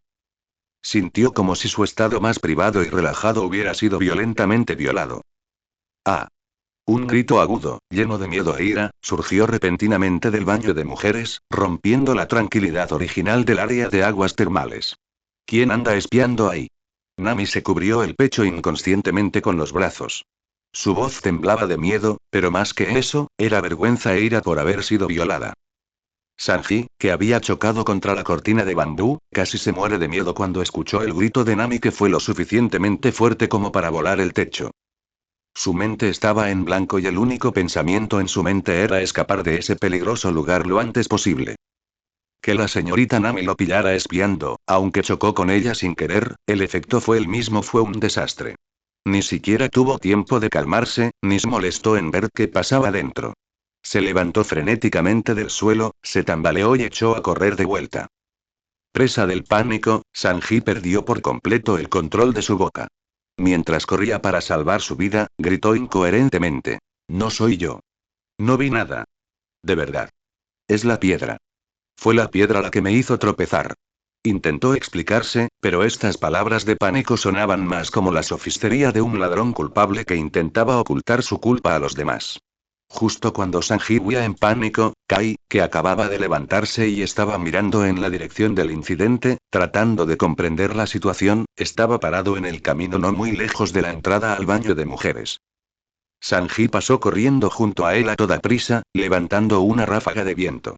Speaker 1: Sintió como si su estado más privado y relajado hubiera sido violentamente violado. ¡Ah! Un grito agudo, lleno de miedo e ira, surgió repentinamente del baño de mujeres, rompiendo la tranquilidad original del área de aguas termales. ¿Quién anda espiando ahí? Nami se cubrió el pecho inconscientemente con los brazos. Su voz temblaba de miedo, pero más que eso, era vergüenza e ira por haber sido violada. Sanji, que había chocado contra la cortina de bambú, casi se muere de miedo cuando escuchó el grito de Nami que fue lo suficientemente fuerte como para volar el techo. Su mente estaba en blanco y el único pensamiento en su mente era escapar de ese peligroso lugar lo antes posible. Que la señorita Nami lo pillara espiando, aunque chocó con ella sin querer, el efecto fue el mismo, fue un desastre. Ni siquiera tuvo tiempo de calmarse, ni se molestó en ver qué pasaba dentro. Se levantó frenéticamente del suelo, se tambaleó y echó a correr de vuelta. Presa del pánico, Sanji perdió por completo el control de su boca. Mientras corría para salvar su vida, gritó incoherentemente. No soy yo. No vi nada. De verdad. Es la piedra. Fue la piedra la que me hizo tropezar. Intentó explicarse, pero estas palabras de pánico sonaban más como la sofistería de un ladrón culpable que intentaba ocultar su culpa a los demás. Justo cuando Sanji huía en pánico, Kai, que acababa de levantarse y estaba mirando en la dirección del incidente, tratando de comprender la situación, estaba parado en el camino no muy lejos de la entrada al baño de mujeres. Sanji pasó corriendo junto a él a toda prisa, levantando una ráfaga de viento.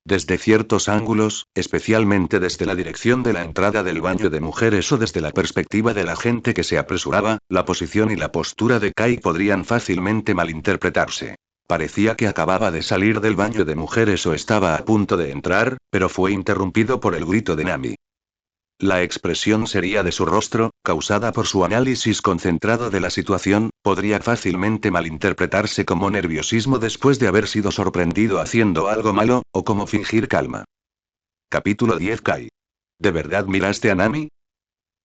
Speaker 1: Desde ciertos ángulos, especialmente desde la dirección de la entrada del baño de mujeres o desde la perspectiva de la gente que se apresuraba, la posición y la postura de Kai podrían fácilmente malinterpretarse. Parecía que acababa de salir del baño de mujeres o estaba a punto de entrar, pero fue interrumpido por el grito de Nami. La expresión seria de su rostro, causada por su análisis concentrado de la situación, podría fácilmente malinterpretarse como nerviosismo después de haber sido sorprendido haciendo algo malo, o como fingir calma. Capítulo 10 Kai. ¿De verdad miraste a Nami?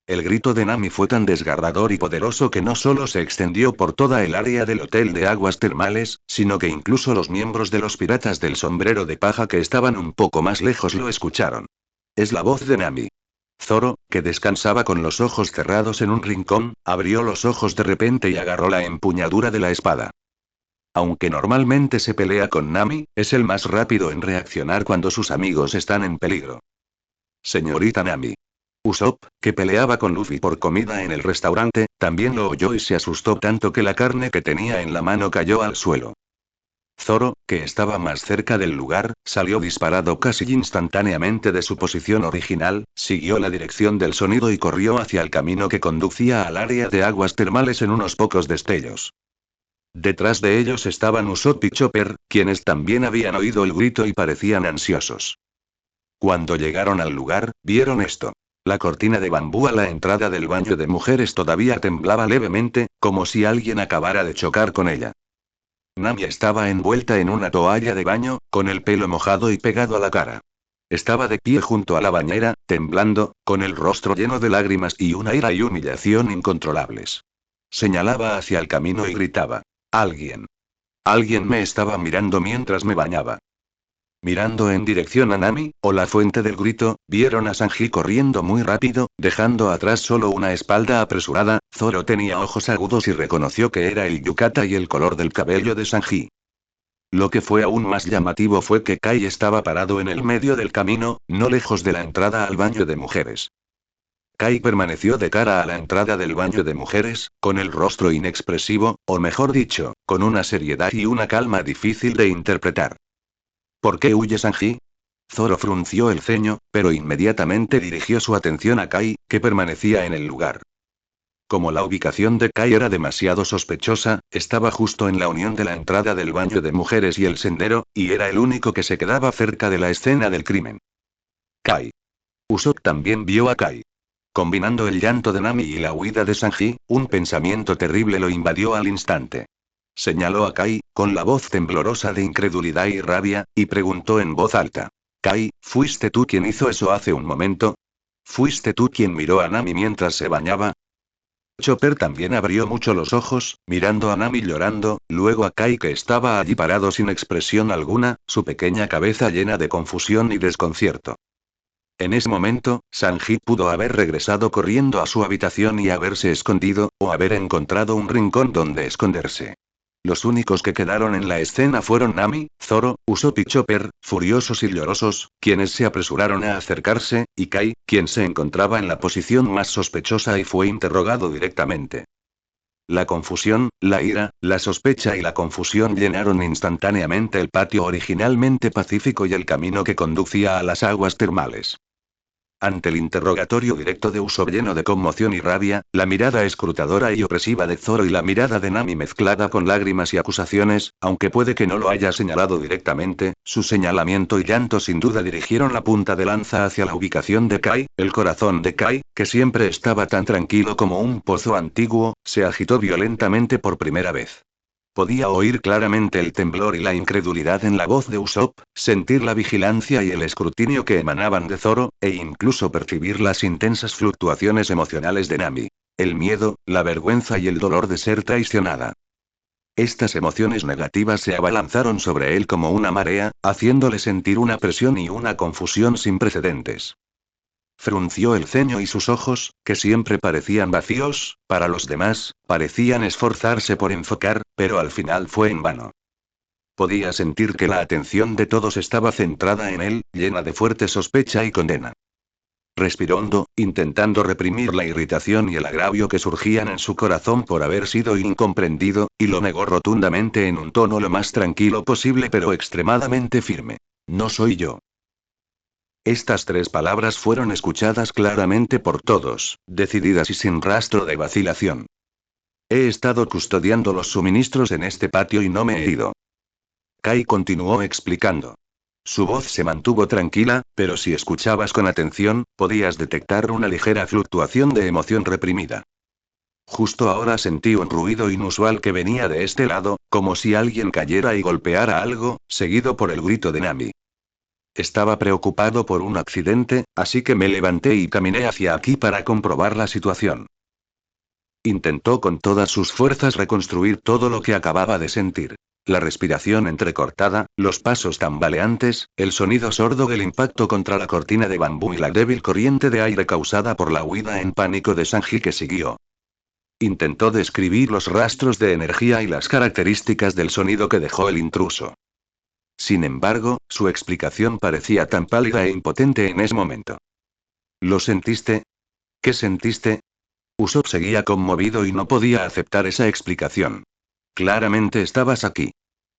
Speaker 1: El grito de Nami fue tan desgarrador y poderoso que no solo se extendió por toda el área del hotel de aguas termales, sino que incluso los miembros de los piratas del sombrero de paja que estaban un poco más lejos lo escucharon. Es la voz de Nami. Zoro, que descansaba con los ojos cerrados en un rincón, abrió los ojos de repente y agarró la empuñadura de la espada. Aunque normalmente se pelea con Nami, es el más rápido en reaccionar cuando sus amigos están en peligro. Señorita Nami. Usopp, que peleaba con Luffy por comida en el restaurante, también lo oyó y se asustó tanto que la carne que tenía en la mano cayó al suelo. Zoro, que estaba más cerca del lugar, salió disparado casi instantáneamente de su posición original, siguió la dirección del sonido y corrió hacia el camino que conducía al área de aguas termales en unos pocos destellos. Detrás de ellos estaban Usopp y Chopper, quienes también habían oído el grito y parecían ansiosos. Cuando llegaron al lugar, vieron esto. La cortina de bambú a la entrada del baño de mujeres todavía temblaba levemente, como si alguien acabara de chocar con ella. Nami estaba envuelta en una toalla de baño, con el pelo mojado y pegado a la cara. Estaba de pie junto a la bañera, temblando, con el rostro lleno de lágrimas y una ira y humillación incontrolables. Señalaba hacia el camino y gritaba. Alguien. Alguien me estaba mirando mientras me bañaba. Mirando en dirección a Nami, o la fuente del grito, vieron a Sanji corriendo muy rápido, dejando atrás solo una espalda apresurada. Zoro tenía ojos agudos y reconoció que era el yukata y el color del cabello de Sanji. Lo que fue aún más llamativo fue que Kai estaba parado en el medio del camino, no lejos de la entrada al baño de mujeres. Kai permaneció de cara a la entrada del baño de mujeres, con el rostro inexpresivo, o mejor dicho, con una seriedad y una calma difícil de interpretar. ¿Por qué huye Sanji? Zoro frunció el ceño, pero inmediatamente dirigió su atención a Kai, que permanecía en el lugar. Como la ubicación de Kai era demasiado sospechosa, estaba justo en la unión de la entrada del baño de mujeres y el sendero, y era el único que se quedaba cerca de la escena del crimen. Kai. Usopp también vio a Kai. Combinando el llanto de Nami y la huida de Sanji, un pensamiento terrible lo invadió al instante. Señaló a Kai, con la voz temblorosa de incredulidad y rabia, y preguntó en voz alta. Kai, ¿fuiste tú quien hizo eso hace un momento? ¿Fuiste tú quien miró a Nami mientras se bañaba? Chopper también abrió mucho los ojos, mirando a Nami llorando, luego a Kai que estaba allí parado sin expresión alguna, su pequeña cabeza llena de confusión y desconcierto. En ese momento, Sanji pudo haber regresado corriendo a su habitación y haberse escondido, o haber encontrado un rincón donde esconderse. Los únicos que quedaron en la escena fueron Nami, Zoro, Usopp y Chopper, furiosos y llorosos, quienes se apresuraron a acercarse, y Kai, quien se encontraba en la posición más sospechosa y fue interrogado directamente. La confusión, la ira, la sospecha y la confusión llenaron instantáneamente el patio originalmente pacífico y el camino que conducía a las aguas termales. Ante el interrogatorio directo de Usopp lleno de conmoción y rabia, la mirada escrutadora y opresiva de Zoro y la mirada de Nami mezclada con lágrimas y acusaciones, aunque puede que no lo haya señalado directamente, su señalamiento y llanto sin duda dirigieron la punta de lanza hacia la ubicación de Kai. El corazón de Kai, que siempre estaba tan tranquilo como un pozo antiguo, se agitó violentamente por primera vez. Podía oír claramente el temblor y la incredulidad en la voz de Usopp, sentir la vigilancia y el escrutinio que emanaban de Zoro, e incluso percibir las intensas fluctuaciones emocionales de Nami. El miedo, la vergüenza y el dolor de ser traicionada. Estas emociones negativas se abalanzaron sobre él como una marea, haciéndole sentir una presión y una confusión sin precedentes. Frunció el ceño y sus ojos, que siempre parecían vacíos, para los demás, parecían esforzarse por enfocar, pero al final fue en vano. Podía sentir que la atención de todos estaba centrada en él, llena de fuerte sospecha y condena. Respiró hondo, intentando reprimir la irritación y el agravio que surgían en su corazón por haber sido incomprendido, y lo negó rotundamente en un tono lo más tranquilo posible pero extremadamente firme. No soy yo. Estas 3 palabras fueron escuchadas claramente por todos, decididas y sin rastro de vacilación. He estado custodiando los suministros en este patio y no me he ido. Kai continuó explicando. Su voz se mantuvo tranquila, pero si escuchabas con atención, podías detectar una ligera fluctuación de emoción reprimida. Justo ahora sentí un ruido inusual que venía de este lado, como si alguien cayera y golpeara algo, seguido por el grito de Nami. Estaba preocupado por un accidente, así que me levanté y caminé hacia aquí para comprobar la situación. Intentó con todas sus fuerzas reconstruir todo lo que acababa de sentir. La respiración entrecortada, los pasos tambaleantes, el sonido sordo del impacto contra la cortina de bambú y la débil corriente de aire causada por la huida en pánico de Sanji que siguió. Intentó describir los rastros de energía y las características del sonido que dejó el intruso. Sin embargo, su explicación parecía tan pálida e impotente en ese momento. ¿Lo sentiste? ¿Qué sentiste? Usopp seguía conmovido y no podía aceptar esa explicación. Claramente estabas aquí.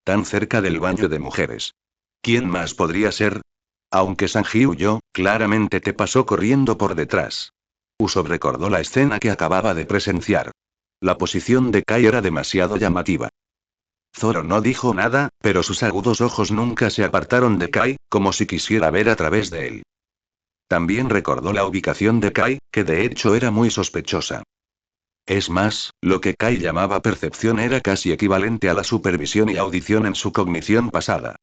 Speaker 1: Tan cerca del baño de mujeres. ¿Quién más podría ser? Aunque Sanji huyó, claramente te pasó corriendo por detrás. Usopp recordó la escena que acababa de presenciar. La posición de Kai era demasiado llamativa. Zoro no dijo nada, pero sus agudos ojos nunca se apartaron de Kai, como si quisiera ver a través de él. También recordó la ubicación de Kai, que de hecho era muy sospechosa. Es más, lo que Kai llamaba percepción era casi equivalente a la supervisión y audición en su cognición pasada.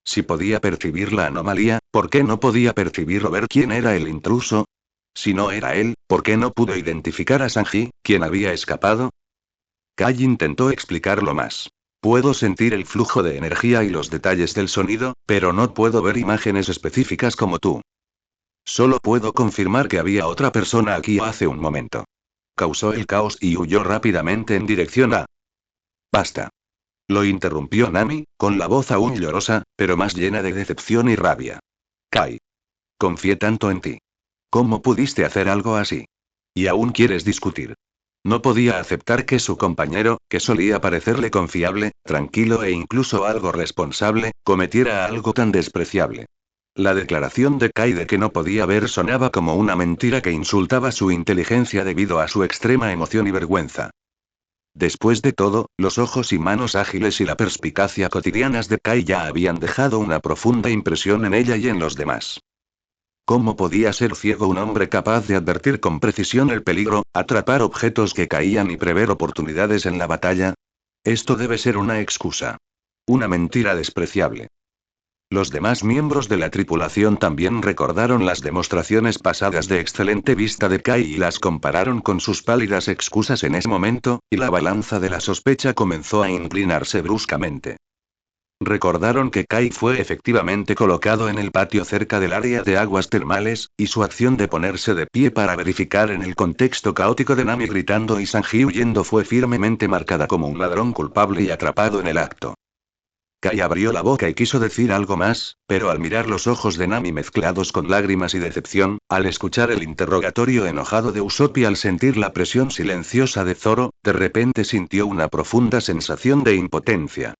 Speaker 1: Si podía percibir la anomalía, ¿por qué no podía percibir o ver quién era el intruso? Si no era él, ¿por qué no pudo identificar a Sanji, quien había escapado? Kai intentó explicarlo más. Puedo sentir el flujo de energía y los detalles del sonido, pero no puedo ver imágenes específicas como tú. Solo puedo confirmar que había otra persona aquí hace un momento. Causó el caos y huyó rápidamente en dirección a... Basta. Lo interrumpió Nami, con la voz aún llorosa, pero más llena de decepción y rabia. Kai. Confié tanto en ti. ¿Cómo pudiste hacer algo así? ¿Y aún quieres discutir? No podía aceptar que su compañero, que solía parecerle confiable, tranquilo e incluso algo responsable, cometiera algo tan despreciable. La declaración de Kai de que no podía ver sonaba como una mentira que insultaba su inteligencia debido a su extrema emoción y vergüenza. Después de todo, los ojos y manos ágiles y la perspicacia cotidianas de Kai ya habían dejado una profunda impresión en ella y en los demás. ¿Cómo podía ser ciego un hombre capaz de advertir con precisión el peligro, atrapar objetos que caían y prever oportunidades en la batalla? Esto debe ser una excusa. Una mentira despreciable. Los demás miembros de la tripulación también recordaron las demostraciones pasadas de excelente vista de Kai y las compararon con sus pálidas excusas en ese momento, y la balanza de la sospecha comenzó a inclinarse bruscamente. Recordaron que Kai fue efectivamente colocado en el patio cerca del área de aguas termales, y su acción de ponerse de pie para verificar en el contexto caótico de Nami gritando y Sanji huyendo fue firmemente marcada como un ladrón culpable y atrapado en el acto. Kai abrió la boca y quiso decir algo más, pero al mirar los ojos de Nami mezclados con lágrimas y decepción, al escuchar el interrogatorio enojado de Usopp y al sentir la presión silenciosa de Zoro, de repente sintió una profunda sensación de impotencia.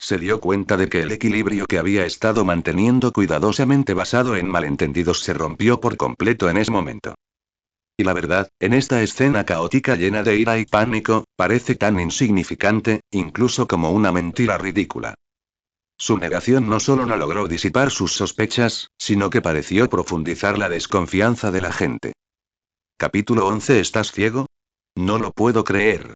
Speaker 1: Se dio cuenta de que el equilibrio que había estado manteniendo cuidadosamente basado en malentendidos se rompió por completo en ese momento. Y la verdad, en esta escena caótica llena de ira y pánico, parece tan insignificante, incluso como una mentira ridícula. Su negación no solo no logró disipar sus sospechas, sino que pareció profundizar la desconfianza de la gente. Capítulo 11. ¿Estás ciego? No lo puedo creer.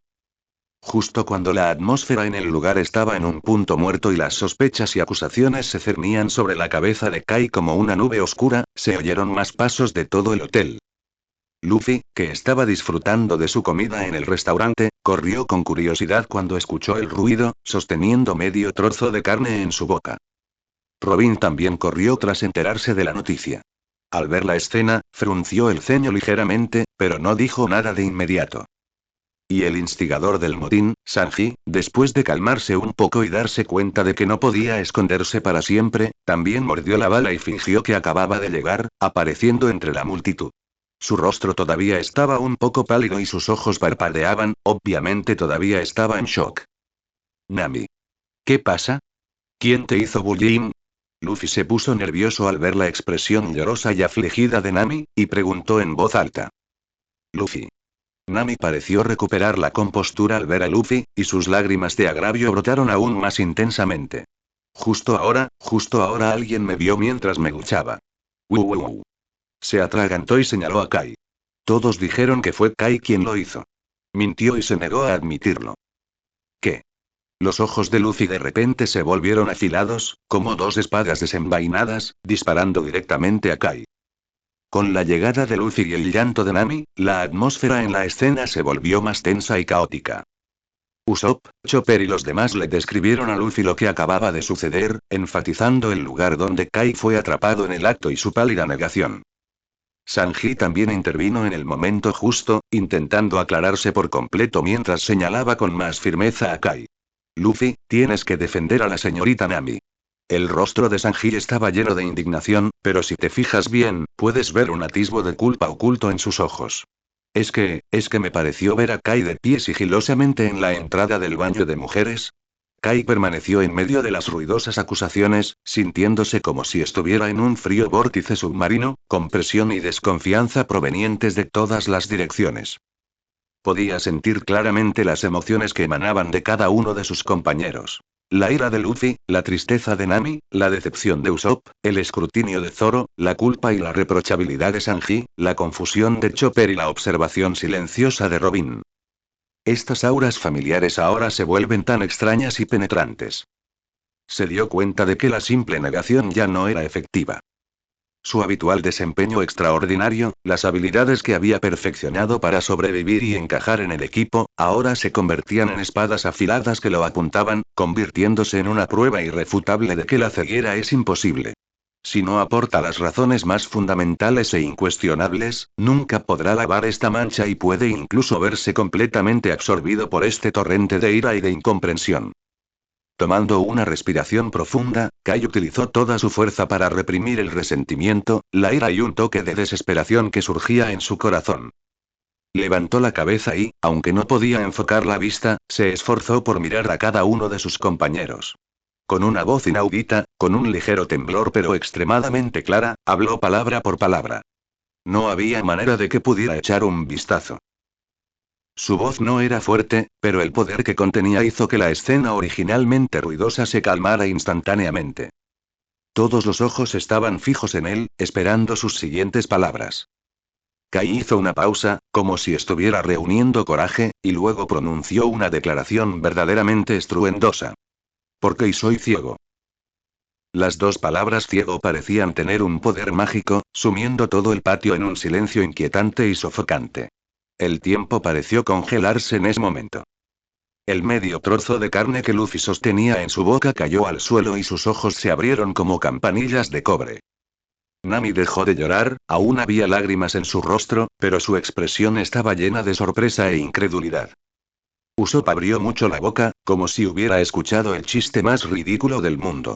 Speaker 1: Justo cuando la atmósfera en el lugar estaba en un punto muerto y las sospechas y acusaciones se cernían sobre la cabeza de Kai como una nube oscura, se oyeron más pasos de todo el hotel. Luffy, que estaba disfrutando de su comida en el restaurante, corrió con curiosidad cuando escuchó el ruido, sosteniendo medio trozo de carne en su boca. Robin también corrió tras enterarse de la noticia. Al ver la escena, frunció el ceño ligeramente, pero no dijo nada de inmediato. Y el instigador del motín, Sanji, después de calmarse un poco y darse cuenta de que no podía esconderse para siempre, también mordió la bala y fingió que acababa de llegar, apareciendo entre la multitud. Su rostro todavía estaba un poco pálido y sus ojos parpadeaban, obviamente todavía estaba en shock. Nami. ¿Qué pasa? ¿Quién te hizo bullying? Luffy se puso nervioso al ver la expresión llorosa y afligida de Nami, y preguntó en voz alta. Luffy. Nami pareció recuperar la compostura al ver a Luffy, y sus lágrimas de agravio brotaron aún más intensamente. Justo ahora alguien me vio mientras me duchaba. Se atragantó y señaló a Kai. Todos dijeron que fue Kai quien lo hizo. Mintió y se negó a admitirlo. ¿Qué? Los ojos de Luffy de repente se volvieron afilados, como dos espadas desenvainadas, disparando directamente a Kai. Con la llegada de Luffy y el llanto de Nami, la atmósfera en la escena se volvió más tensa y caótica. Usopp, Chopper y los demás le describieron a Luffy lo que acababa de suceder, enfatizando el lugar donde Kai fue atrapado en el acto y su pálida negación. Sanji también intervino en el momento justo, intentando aclararse por completo mientras señalaba con más firmeza a Kai. Luffy, tienes que defender a la señorita Nami. El rostro de Sanji estaba lleno de indignación, pero si te fijas bien, puedes ver un atisbo de culpa oculto en sus ojos. Es que me pareció ver a Kai de pie sigilosamente en la entrada del baño de mujeres. Kai permaneció en medio de las ruidosas acusaciones, sintiéndose como si estuviera en un frío vórtice submarino, con presión y desconfianza provenientes de todas las direcciones. Podía sentir claramente las emociones que emanaban de cada uno de sus compañeros. La ira de Luffy, la tristeza de Nami, la decepción de Usopp, el escrutinio de Zoro, la culpa y la reprochabilidad de Sanji, la confusión de Chopper y la observación silenciosa de Robin. Estas auras familiares ahora se vuelven tan extrañas y penetrantes. Se dio cuenta de que la simple negación ya no era efectiva. Su habitual desempeño extraordinario, las habilidades que había perfeccionado para sobrevivir y encajar en el equipo, ahora se convertían en espadas afiladas que lo apuntaban, convirtiéndose en una prueba irrefutable de que la ceguera es imposible. Si no aporta las razones más fundamentales e incuestionables, nunca podrá lavar esta mancha y puede incluso verse completamente absorbido por este torrente de ira y de incomprensión. Tomando una respiración profunda, Kai utilizó toda su fuerza para reprimir el resentimiento, la ira y un toque de desesperación que surgía en su corazón. Levantó la cabeza y, aunque no podía enfocar la vista, se esforzó por mirar a cada uno de sus compañeros. Con una voz inaudita, con un ligero temblor pero extremadamente clara, habló palabra por palabra. No había manera de que pudiera echar un vistazo. Su voz no era fuerte, pero el poder que contenía hizo que la escena originalmente ruidosa se calmara instantáneamente. Todos los ojos estaban fijos en él, esperando sus siguientes palabras. Kai hizo una pausa, como si estuviera reuniendo coraje, y luego pronunció una declaración verdaderamente estruendosa. Porque soy ciego. Las dos palabras ciego parecían tener un poder mágico, sumiendo todo el patio en un silencio inquietante y sofocante. El tiempo pareció congelarse en ese momento. El medio trozo de carne que Luffy sostenía en su boca cayó al suelo y sus ojos se abrieron como campanillas de cobre. Nami dejó de llorar, aún había lágrimas en su rostro, pero su expresión estaba llena de sorpresa e incredulidad. Usopp abrió mucho la boca, como si hubiera escuchado el chiste más ridículo del mundo.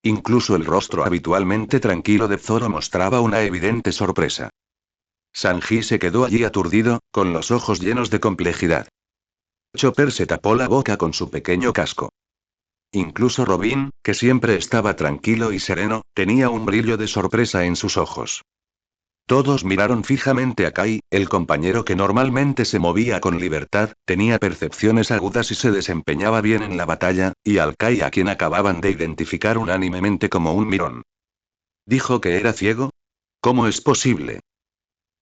Speaker 1: Incluso el rostro habitualmente tranquilo de Zoro mostraba una evidente sorpresa. Sanji se quedó allí aturdido, con los ojos llenos de complejidad. Chopper se tapó la boca con su pequeño casco. Incluso Robin, que siempre estaba tranquilo y sereno, tenía un brillo de sorpresa en sus ojos. Todos miraron fijamente a Kai, el compañero que normalmente se movía con libertad, tenía percepciones agudas y se desempeñaba bien en la batalla, y al Kai a quien acababan de identificar unánimemente como un mirón. ¿Dijo que era ciego? ¿Cómo es posible?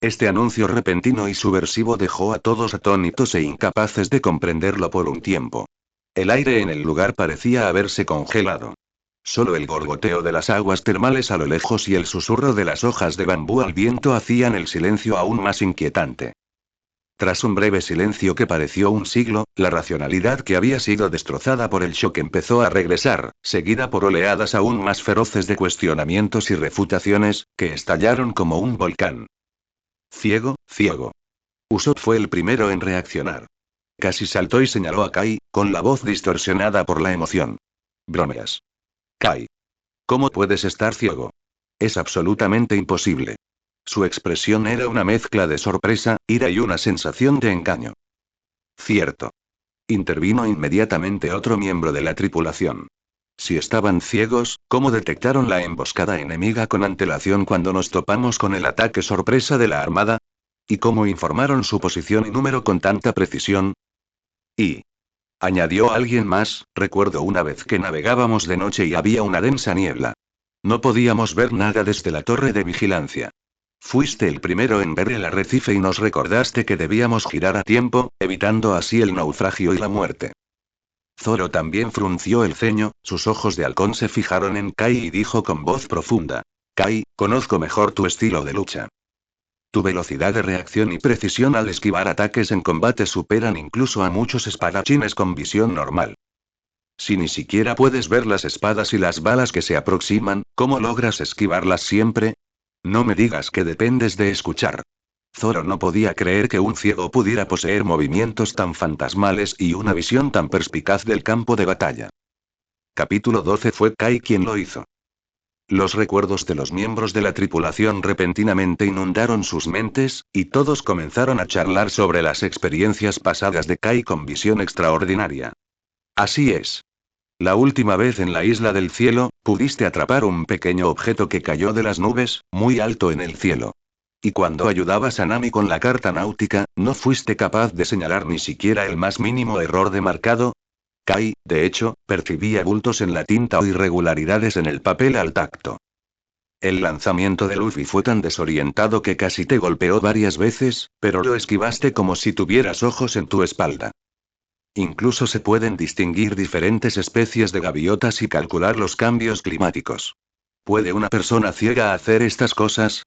Speaker 1: Este anuncio repentino y subversivo dejó a todos atónitos e incapaces de comprenderlo por un tiempo. El aire en el lugar parecía haberse congelado. Solo el gorgoteo de las aguas termales a lo lejos y el susurro de las hojas de bambú al viento hacían el silencio aún más inquietante. Tras un breve silencio que pareció un siglo, la racionalidad que había sido destrozada por el shock empezó a regresar, seguida por oleadas aún más feroces de cuestionamientos y refutaciones, que estallaron como un volcán. Ciego, ciego. Usopp fue el primero en reaccionar. Casi saltó y señaló a Kai, con la voz distorsionada por la emoción. Bromeas. Kai. ¿Cómo puedes estar ciego? Es absolutamente imposible. Su expresión era una mezcla de sorpresa, ira y una sensación de engaño. Cierto. Intervino inmediatamente otro miembro de la tripulación. Si estaban ciegos, ¿cómo detectaron la emboscada enemiga con antelación cuando nos topamos con el ataque sorpresa de la armada? ¿Y cómo informaron su posición y número con tanta precisión? Y, añadió alguien más, recuerdo una vez que navegábamos de noche y había una densa niebla. No podíamos ver nada desde la torre de vigilancia. Fuiste el primero en ver el arrecife y nos recordaste que debíamos girar a tiempo, evitando así el naufragio y la muerte. Zoro también frunció el ceño, sus ojos de halcón se fijaron en Kai y dijo con voz profunda. Kai, conozco mejor tu estilo de lucha. Tu velocidad de reacción y precisión al esquivar ataques en combate superan incluso a muchos espadachines con visión normal. Si ni siquiera puedes ver las espadas y las balas que se aproximan, ¿cómo logras esquivarlas siempre? No me digas que dependes de escuchar. Zoro no podía creer que un ciego pudiera poseer movimientos tan fantasmales y una visión tan perspicaz del campo de batalla. Capítulo 12. Fue Kai quien lo hizo. Los recuerdos de los miembros de la tripulación repentinamente inundaron sus mentes, y todos comenzaron a charlar sobre las experiencias pasadas de Kai con visión extraordinaria. Así es. La última vez en la isla del cielo, pudiste atrapar un pequeño objeto que cayó de las nubes, muy alto en el cielo. Y cuando ayudabas a Nami con la carta náutica, ¿no fuiste capaz de señalar ni siquiera el más mínimo error de marcado? Kai, de hecho, percibía bultos en la tinta o irregularidades en el papel al tacto. El lanzamiento de Luffy fue tan desorientado que casi te golpeó varias veces, pero lo esquivaste como si tuvieras ojos en tu espalda. Incluso se pueden distinguir diferentes especies de gaviotas y calcular los cambios climáticos. ¿Puede una persona ciega hacer estas cosas?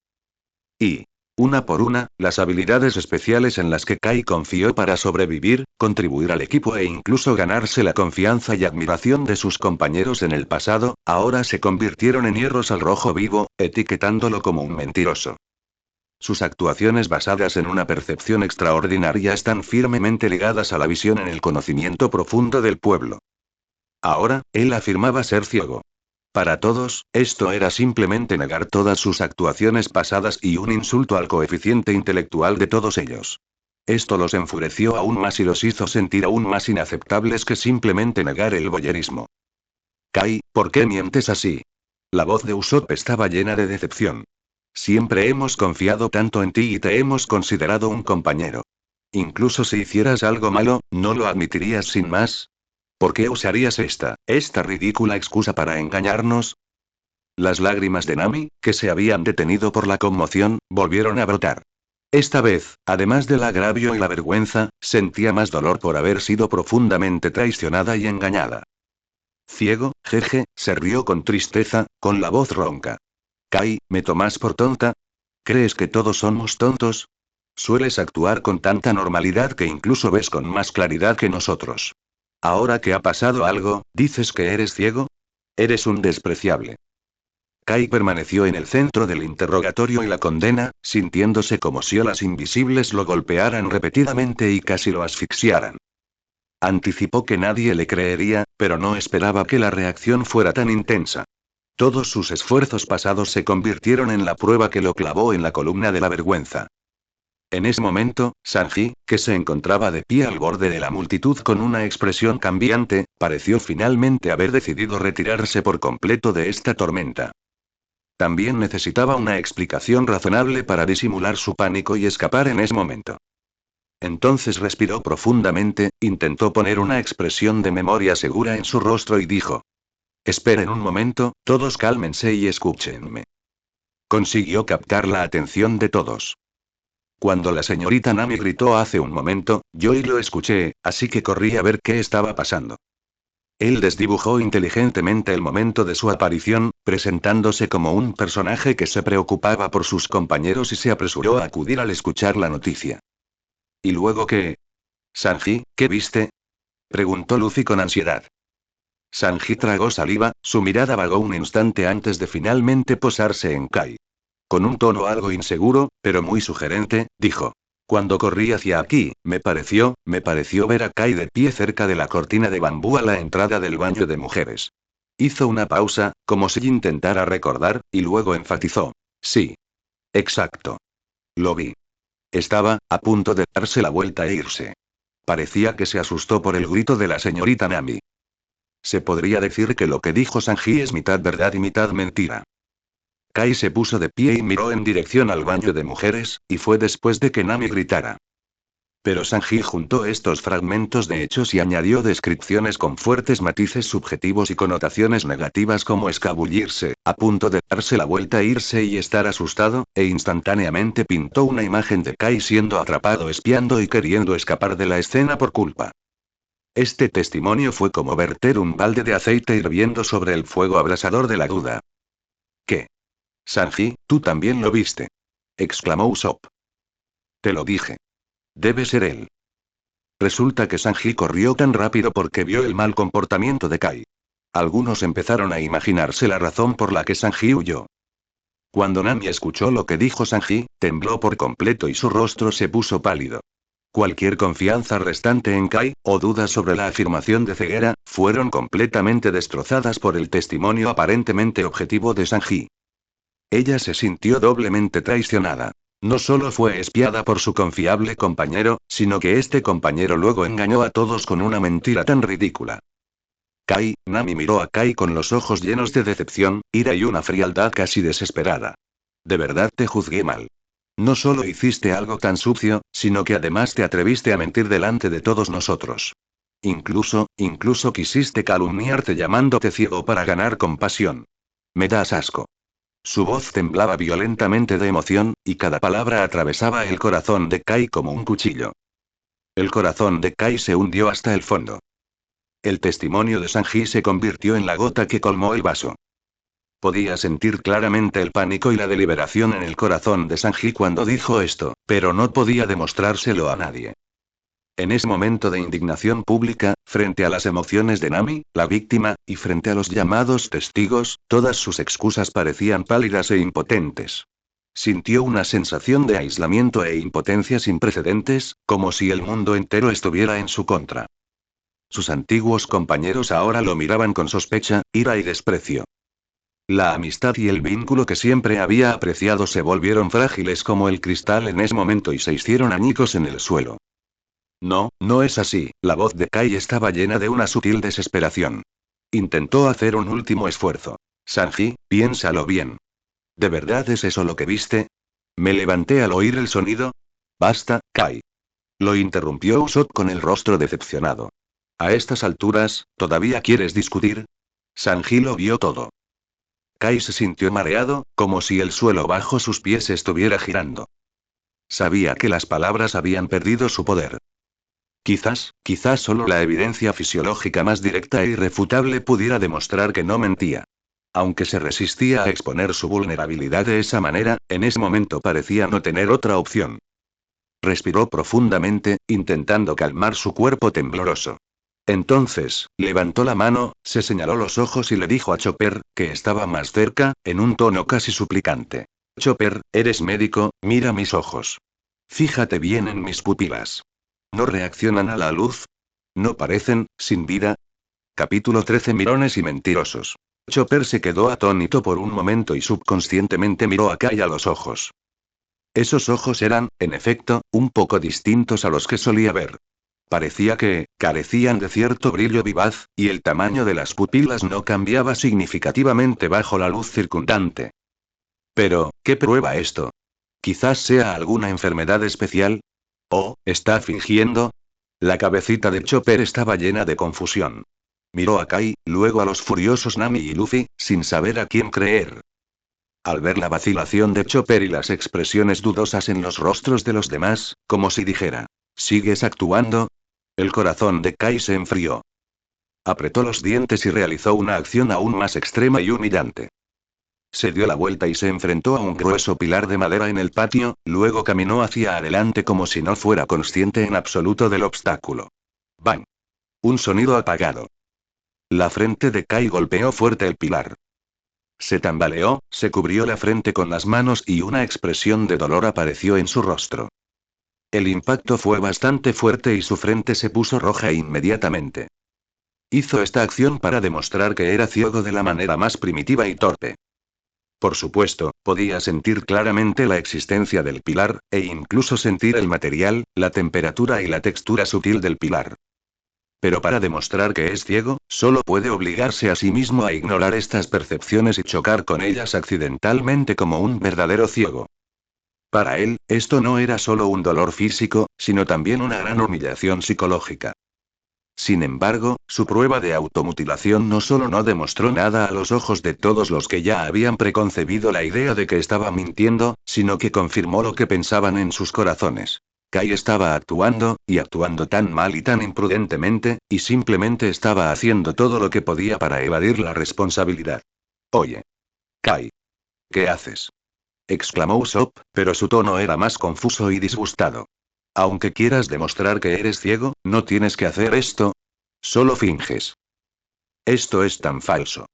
Speaker 1: Y, una por una, las habilidades especiales en las que Kai confió para sobrevivir, contribuir al equipo e incluso ganarse la confianza y admiración de sus compañeros en el pasado, ahora se convirtieron en hierros al rojo vivo, etiquetándolo como un mentiroso. Sus actuaciones basadas en una percepción extraordinaria están firmemente ligadas a la visión en el conocimiento profundo del pueblo. Ahora, él afirmaba ser ciego. Para todos, esto era simplemente negar todas sus actuaciones pasadas y un insulto al coeficiente intelectual de todos ellos. Esto los enfureció aún más y los hizo sentir aún más inaceptables que simplemente negar el voyerismo. Kai, ¿por qué mientes así? La voz de Usopp estaba llena de decepción. Siempre hemos confiado tanto en ti y te hemos considerado un compañero. Incluso si hicieras algo malo, ¿no lo admitirías sin más? ¿Por qué usarías esta ridícula excusa para engañarnos? Las lágrimas de Nami, que se habían detenido por la conmoción, volvieron a brotar. Esta vez, además del agravio y la vergüenza, sentía más dolor por haber sido profundamente traicionada y engañada. Ciego, jeje, se rió con tristeza, con la voz ronca. Kai, ¿me tomas por tonta? ¿Crees que todos somos tontos? Sueles actuar con tanta normalidad que incluso ves con más claridad que nosotros. Ahora que ha pasado algo, ¿dices que eres ciego? Eres un despreciable. Kai permaneció en el centro del interrogatorio y la condena, sintiéndose como si olas invisibles lo golpearan repetidamente y casi lo asfixiaran. Anticipó que nadie le creería, pero no esperaba que la reacción fuera tan intensa. Todos sus esfuerzos pasados se convirtieron en la prueba que lo clavó en la columna de la vergüenza. En ese momento, Sanji, que se encontraba de pie al borde de la multitud con una expresión cambiante, Pareció finalmente haber decidido retirarse por completo de esta tormenta. También necesitaba una explicación razonable para disimular su pánico y escapar en ese momento. Entonces respiró profundamente, intentó poner una expresión de memoria segura en su rostro y dijo: «Esperen un momento, todos cálmense y escúchenme». Consiguió captar la atención de todos. Cuando la señorita Nami gritó hace un momento, yo y lo escuché, así que corrí a ver qué estaba pasando. Él desdibujó inteligentemente el momento de su aparición, presentándose como un personaje que se preocupaba por sus compañeros y se apresuró a acudir al escuchar la noticia. ¿Y luego qué? Sanji, ¿qué viste?, preguntó Luffy con ansiedad. Sanji tragó saliva, su mirada vagó un instante antes de finalmente posarse en Kai. Con un tono algo inseguro, pero muy sugerente, dijo: «Cuando corrí hacia aquí, me pareció ver a Kai de pie cerca de la cortina de bambú a la entrada del baño de mujeres». Hizo una pausa, como si intentara recordar, y luego enfatizó: «Sí. Exacto. Lo vi. Estaba a punto de darse la vuelta e irse. Parecía que se asustó por el grito de la señorita Nami». Se podría decir que lo que dijo Sanji es mitad verdad y mitad mentira. Kai se puso de pie y miró en dirección al baño de mujeres, y fue después de que Nami gritara. Pero Sanji juntó estos fragmentos de hechos y añadió descripciones con fuertes matices subjetivos y connotaciones negativas como escabullirse, a punto de darse la vuelta e irse y estar asustado, e instantáneamente pintó una imagen de Kai siendo atrapado espiando y queriendo escapar de la escena por culpa. Este testimonio fue como verter un balde de aceite hirviendo sobre el fuego abrasador de la duda. ¿Qué? Sanji, tú también lo viste, exclamó Usopp. Te lo dije. Debe ser él. Resulta que Sanji corrió tan rápido porque vio el mal comportamiento de Kai. Algunos empezaron a imaginarse la razón por la que Sanji huyó. Cuando Nami escuchó lo que dijo Sanji, tembló por completo y su rostro se puso pálido. Cualquier confianza restante en Kai, o dudas sobre la afirmación de ceguera, fueron completamente destrozadas por el testimonio aparentemente objetivo de Sanji. Ella se sintió doblemente traicionada. No solo fue espiada por su confiable compañero, sino que este compañero luego engañó a todos con una mentira tan ridícula. Kai, Nami miró a Kai con los ojos llenos de decepción, ira y una frialdad casi desesperada. De verdad te juzgué mal. No solo hiciste algo tan sucio, sino que además te atreviste a mentir delante de todos nosotros. Incluso quisiste calumniarte llamándote ciego para ganar compasión. Me das asco. Su voz temblaba violentamente de emoción, y cada palabra atravesaba el corazón de Kai como un cuchillo. El corazón de Kai se hundió hasta el fondo. El testimonio de Sanji se convirtió en la gota que colmó el vaso. Podía sentir claramente el pánico y la deliberación en el corazón de Sanji cuando dijo esto, pero no podía demostrárselo a nadie. En ese momento de indignación pública, frente a las emociones de Nami, la víctima, y frente a los llamados testigos, todas sus excusas parecían pálidas e impotentes. Sintió una sensación de aislamiento e impotencia sin precedentes, como si el mundo entero estuviera en su contra. Sus antiguos compañeros ahora lo miraban con sospecha, ira y desprecio. La amistad y el vínculo que siempre había apreciado se volvieron frágiles como el cristal en ese momento y se hicieron añicos en el suelo. No, no es así, la voz de Kai estaba llena de una sutil desesperación. Intentó hacer un último esfuerzo. Sanji, piénsalo bien. ¿De verdad es eso lo que viste? Me levanté al oír el sonido. Basta, Kai. Lo interrumpió Usopp con el rostro decepcionado. A estas alturas, ¿todavía quieres discutir? Sanji lo vio todo. Kai se sintió mareado, como si el suelo bajo sus pies estuviera girando. Sabía que las palabras habían perdido su poder. Quizás solo la evidencia fisiológica más directa e irrefutable pudiera demostrar que no mentía. Aunque se resistía a exponer su vulnerabilidad de esa manera, en ese momento parecía no tener otra opción. Respiró profundamente, intentando calmar su cuerpo tembloroso. Entonces, levantó la mano, se señaló los ojos y le dijo a Chopper, que estaba más cerca, en un tono casi suplicante. Chopper, eres médico, mira mis ojos. Fíjate bien en mis pupilas. ¿No reaccionan a la luz? ¿No parecen, sin vida? Capítulo 13 Mirones y mentirosos. Chopper se quedó atónito por un momento y subconscientemente miró a Kai a los ojos. Esos ojos eran, en efecto, un poco distintos a los que solía ver. Parecía que, carecían de cierto brillo vivaz, y el tamaño de las pupilas no cambiaba significativamente bajo la luz circundante. Pero, ¿qué prueba esto? Quizás sea alguna enfermedad especial. ¿O, está fingiendo? La cabecita de Chopper estaba llena de confusión. Miró a Kai, luego a los furiosos Nami y Luffy, sin saber a quién creer. Al ver la vacilación de Chopper y las expresiones dudosas en los rostros de los demás, como si dijera, ¿sigues actuando? El corazón de Kai se enfrió. Apretó los dientes y realizó una acción aún más extrema y humillante. Se dio la vuelta y se enfrentó a un grueso pilar de madera en el patio, luego caminó hacia adelante como si no fuera consciente en absoluto del obstáculo. ¡Bang! Un sonido apagado. La frente de Kai golpeó fuerte el pilar. Se tambaleó, se cubrió la frente con las manos y una expresión de dolor apareció en su rostro. El impacto fue bastante fuerte y su frente se puso roja inmediatamente. Hizo esta acción para demostrar que era ciego de la manera más primitiva y torpe. Por supuesto, podía sentir claramente la existencia del pilar, e incluso sentir el material, la temperatura y la textura sutil del pilar. Pero para demostrar que es ciego, solo puede obligarse a sí mismo a ignorar estas percepciones y chocar con ellas accidentalmente como un verdadero ciego. Para él, esto no era solo un dolor físico, sino también una gran humillación psicológica. Sin embargo, su prueba de automutilación no solo no demostró nada a los ojos de todos los que ya habían preconcebido la idea de que estaba mintiendo, sino que confirmó lo que pensaban en sus corazones. Kai estaba actuando, y actuando tan mal y tan imprudentemente, y simplemente estaba haciendo todo lo que podía para evadir la responsabilidad. Oye. Kai. ¿Qué haces? Exclamó Usopp, pero su tono era más confuso y disgustado. Aunque quieras demostrar que eres ciego, no tienes que hacer esto. Solo finges. Esto es tan falso.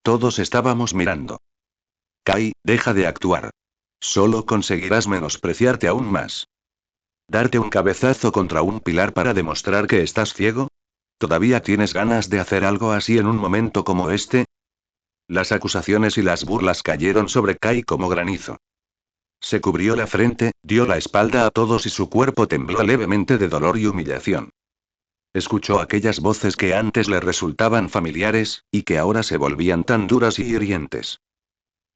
Speaker 1: Todos estábamos mirando. Kai, deja de actuar. Solo conseguirás menospreciarte aún más. ¿Darte un cabezazo contra un pilar para demostrar que estás ciego? ¿Todavía tienes ganas de hacer algo así en un momento como este? Las acusaciones y las burlas cayeron sobre Kai como granizo. Se cubrió la frente, dio la espalda a todos y su cuerpo tembló levemente de dolor y humillación. Escuchó aquellas voces que antes le resultaban familiares, y que ahora se volvían tan duras y hirientes.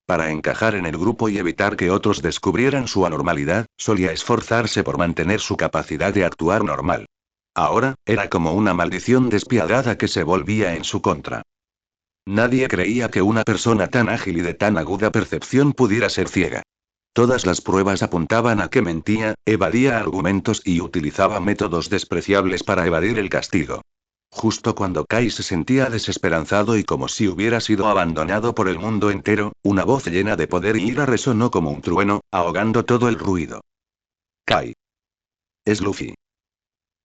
Speaker 1: Para encajar en el grupo y evitar que otros descubrieran su anormalidad, solía esforzarse por mantener su capacidad de actuar normal. Ahora, era como una maldición despiadada que se volvía en su contra. Nadie creía que una persona tan ágil y de tan aguda percepción pudiera ser ciega. Todas las pruebas apuntaban a que mentía, evadía argumentos y utilizaba métodos despreciables para evadir el castigo. Justo cuando Kai se sentía desesperanzado y como si hubiera sido abandonado por el mundo entero, una voz llena de poder y ira resonó como un trueno, ahogando todo el ruido. Kai. Es Luffy.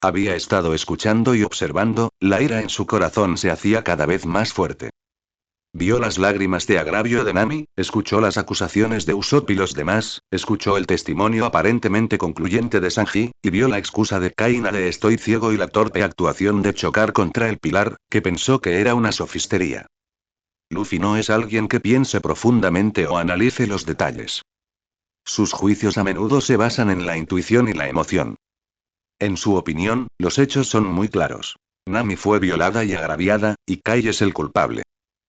Speaker 1: Había estado escuchando y observando, la ira en su corazón se hacía cada vez más fuerte. Vio las lágrimas de agravio de Nami, escuchó las acusaciones de Usopp y los demás, escuchó el testimonio aparentemente concluyente de Sanji, y vio la excusa de Kaina de estoy ciego y la torpe actuación de chocar contra el pilar, que pensó que era una sofistería. Luffy no es alguien que piense profundamente o analice los detalles. Sus juicios a menudo se basan en la intuición y la emoción. En su opinión, los hechos son muy claros. Nami fue violada y agraviada, y Kai es el culpable.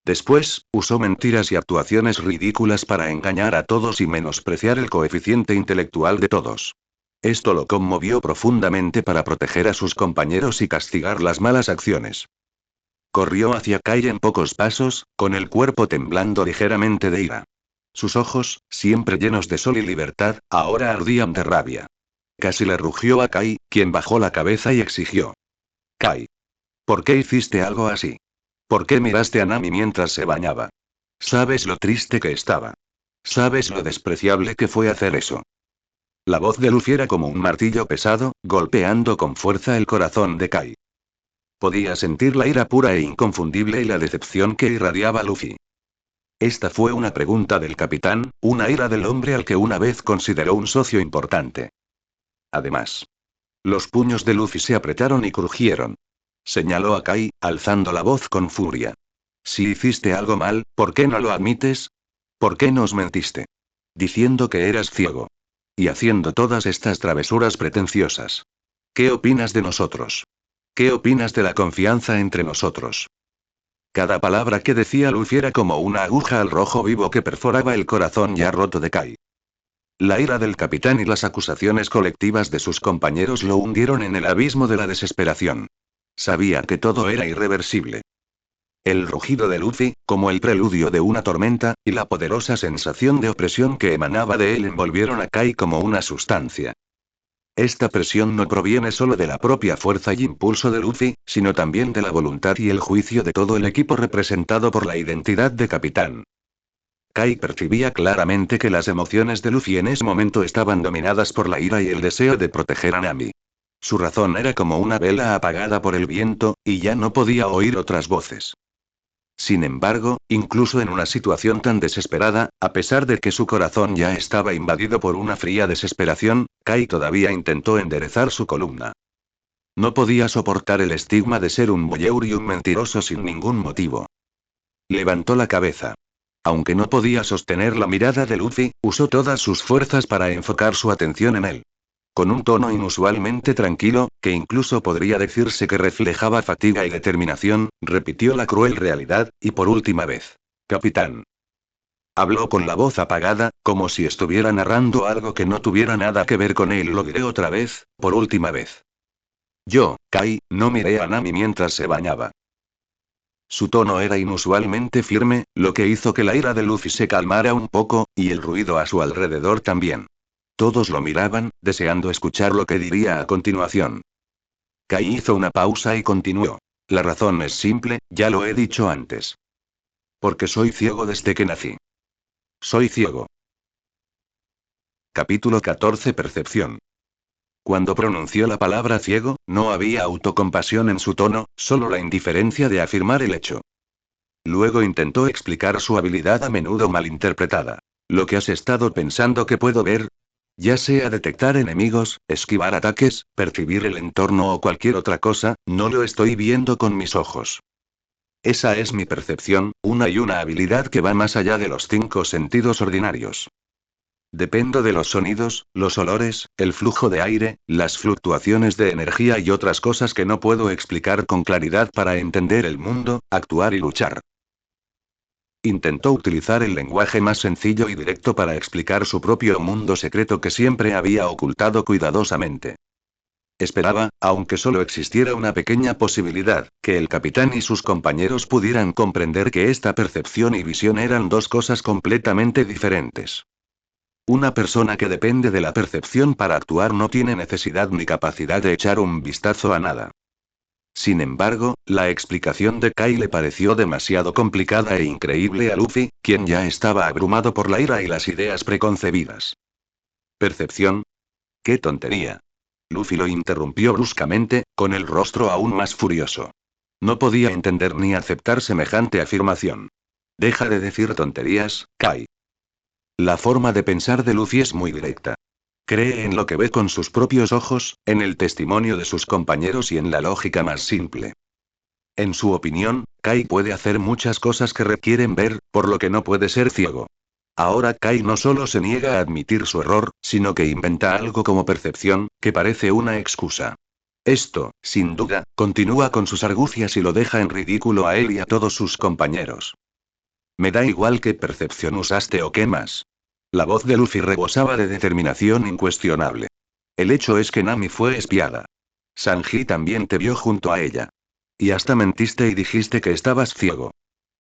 Speaker 1: Después, usó mentiras y actuaciones ridículas para engañar a todos y menospreciar el coeficiente intelectual de todos. Esto lo conmovió profundamente para proteger a sus compañeros y castigar las malas acciones. Corrió hacia Kai en pocos pasos, con el cuerpo temblando ligeramente de ira. Sus ojos, siempre llenos de sol y libertad, ahora ardían de rabia. Casi le rugió a Kai, quien bajó la cabeza y exigió. Kai. ¿Por qué hiciste algo así? ¿Por qué miraste a Nami mientras se bañaba? ¿Sabes lo triste que estaba? ¿Sabes lo despreciable que fue hacer eso? La voz de Luffy era como un martillo pesado, golpeando con fuerza el corazón de Kai. Podía sentir la ira pura e inconfundible y la decepción que irradiaba Luffy. Esta fue una pregunta del capitán, una ira del hombre al que una vez consideró un socio importante. Además, los puños de Luffy se apretaron y crujieron. Señaló a Kai, alzando la voz con furia. Si hiciste algo mal, ¿por qué no lo admites? ¿Por qué nos mentiste? Diciendo que eras ciego. Y haciendo todas estas travesuras pretenciosas. ¿Qué opinas de nosotros? ¿Qué opinas de la confianza entre nosotros? Cada palabra que decía Luffy era como una aguja al rojo vivo que perforaba el corazón ya roto de Kai. La ira del capitán y las acusaciones colectivas de sus compañeros lo hundieron en el abismo de la desesperación. Sabía que todo era irreversible. El rugido de Luffy, como el preludio de una tormenta, y la poderosa sensación de opresión que emanaba de él envolvieron a Kai como una sustancia. Esta presión no proviene solo de la propia fuerza y impulso de Luffy, sino también de la voluntad y el juicio de todo el equipo representado por la identidad de capitán. Kai percibía claramente que las emociones de Luffy en ese momento estaban dominadas por la ira y el deseo de proteger a Nami. Su razón era como una vela apagada por el viento, y ya no podía oír otras voces. Sin embargo, incluso en una situación tan desesperada, a pesar de que su corazón ya estaba invadido por una fría desesperación, Kai todavía intentó enderezar su columna. No podía soportar el estigma de ser un voyeur y un mentiroso sin ningún motivo. Levantó la cabeza. Aunque no podía sostener la mirada de Luffy, usó todas sus fuerzas para enfocar su atención en él. Con un tono inusualmente tranquilo, que incluso podría decirse que reflejaba fatiga y determinación, repitió la cruel realidad, y por última vez. Capitán. Habló con la voz apagada, como si estuviera narrando algo que no tuviera nada que ver con él. Lo diré otra vez, por última vez. Yo, Kai, no miré a Nami mientras se bañaba. Su tono era inusualmente firme, lo que hizo que la ira de Luffy se calmara un poco, y el ruido a su alrededor también. Todos lo miraban, deseando escuchar lo que diría a continuación. Kai hizo una pausa y continuó. La razón es simple, ya lo he dicho antes. Porque soy ciego desde que nací. Soy ciego. Capítulo 14. Percepción. Cuando pronunció la palabra ciego, no había autocompasión en su tono, solo la indiferencia de afirmar el hecho. Luego intentó explicar su habilidad a menudo malinterpretada. Lo que has estado pensando que puedo ver, ya sea detectar enemigos, esquivar ataques, percibir el entorno o cualquier otra cosa, no lo estoy viendo con mis ojos. Esa es mi percepción, una habilidad que va más allá de los 5 sentidos ordinarios. Dependo de los sonidos, los olores, el flujo de aire, las fluctuaciones de energía y otras cosas que no puedo explicar con claridad para entender el mundo, actuar y luchar. Intentó utilizar el lenguaje más sencillo y directo para explicar su propio mundo secreto que siempre había ocultado cuidadosamente. Esperaba, aunque solo existiera una pequeña posibilidad, que el capitán y sus compañeros pudieran comprender que esta percepción y visión eran dos cosas completamente diferentes. Una persona que depende de la percepción para actuar no tiene necesidad ni capacidad de echar un vistazo a nada. Sin embargo, la explicación de Kai le pareció demasiado complicada e increíble a Luffy, quien ya estaba abrumado por la ira y las ideas preconcebidas. ¿Percepción? ¡Qué tontería! Luffy lo interrumpió bruscamente, con el rostro aún más furioso. No podía entender ni aceptar semejante afirmación. Deja de decir tonterías, Kai. La forma de pensar de Luffy es muy directa. Cree en lo que ve con sus propios ojos, en el testimonio de sus compañeros y en la lógica más simple. En su opinión, Kai puede hacer muchas cosas que requieren ver, por lo que no puede ser ciego. Ahora Kai no solo se niega a admitir su error, sino que inventa algo como percepción, que parece una excusa. Esto, sin duda, continúa con sus argucias y lo deja en ridículo a él y a todos sus compañeros. Me da igual qué percepción usaste o qué más. La voz de Luffy rebosaba de determinación incuestionable. El hecho es que Nami fue espiada. Sanji también te vio junto a ella. Y hasta mentiste y dijiste que estabas ciego.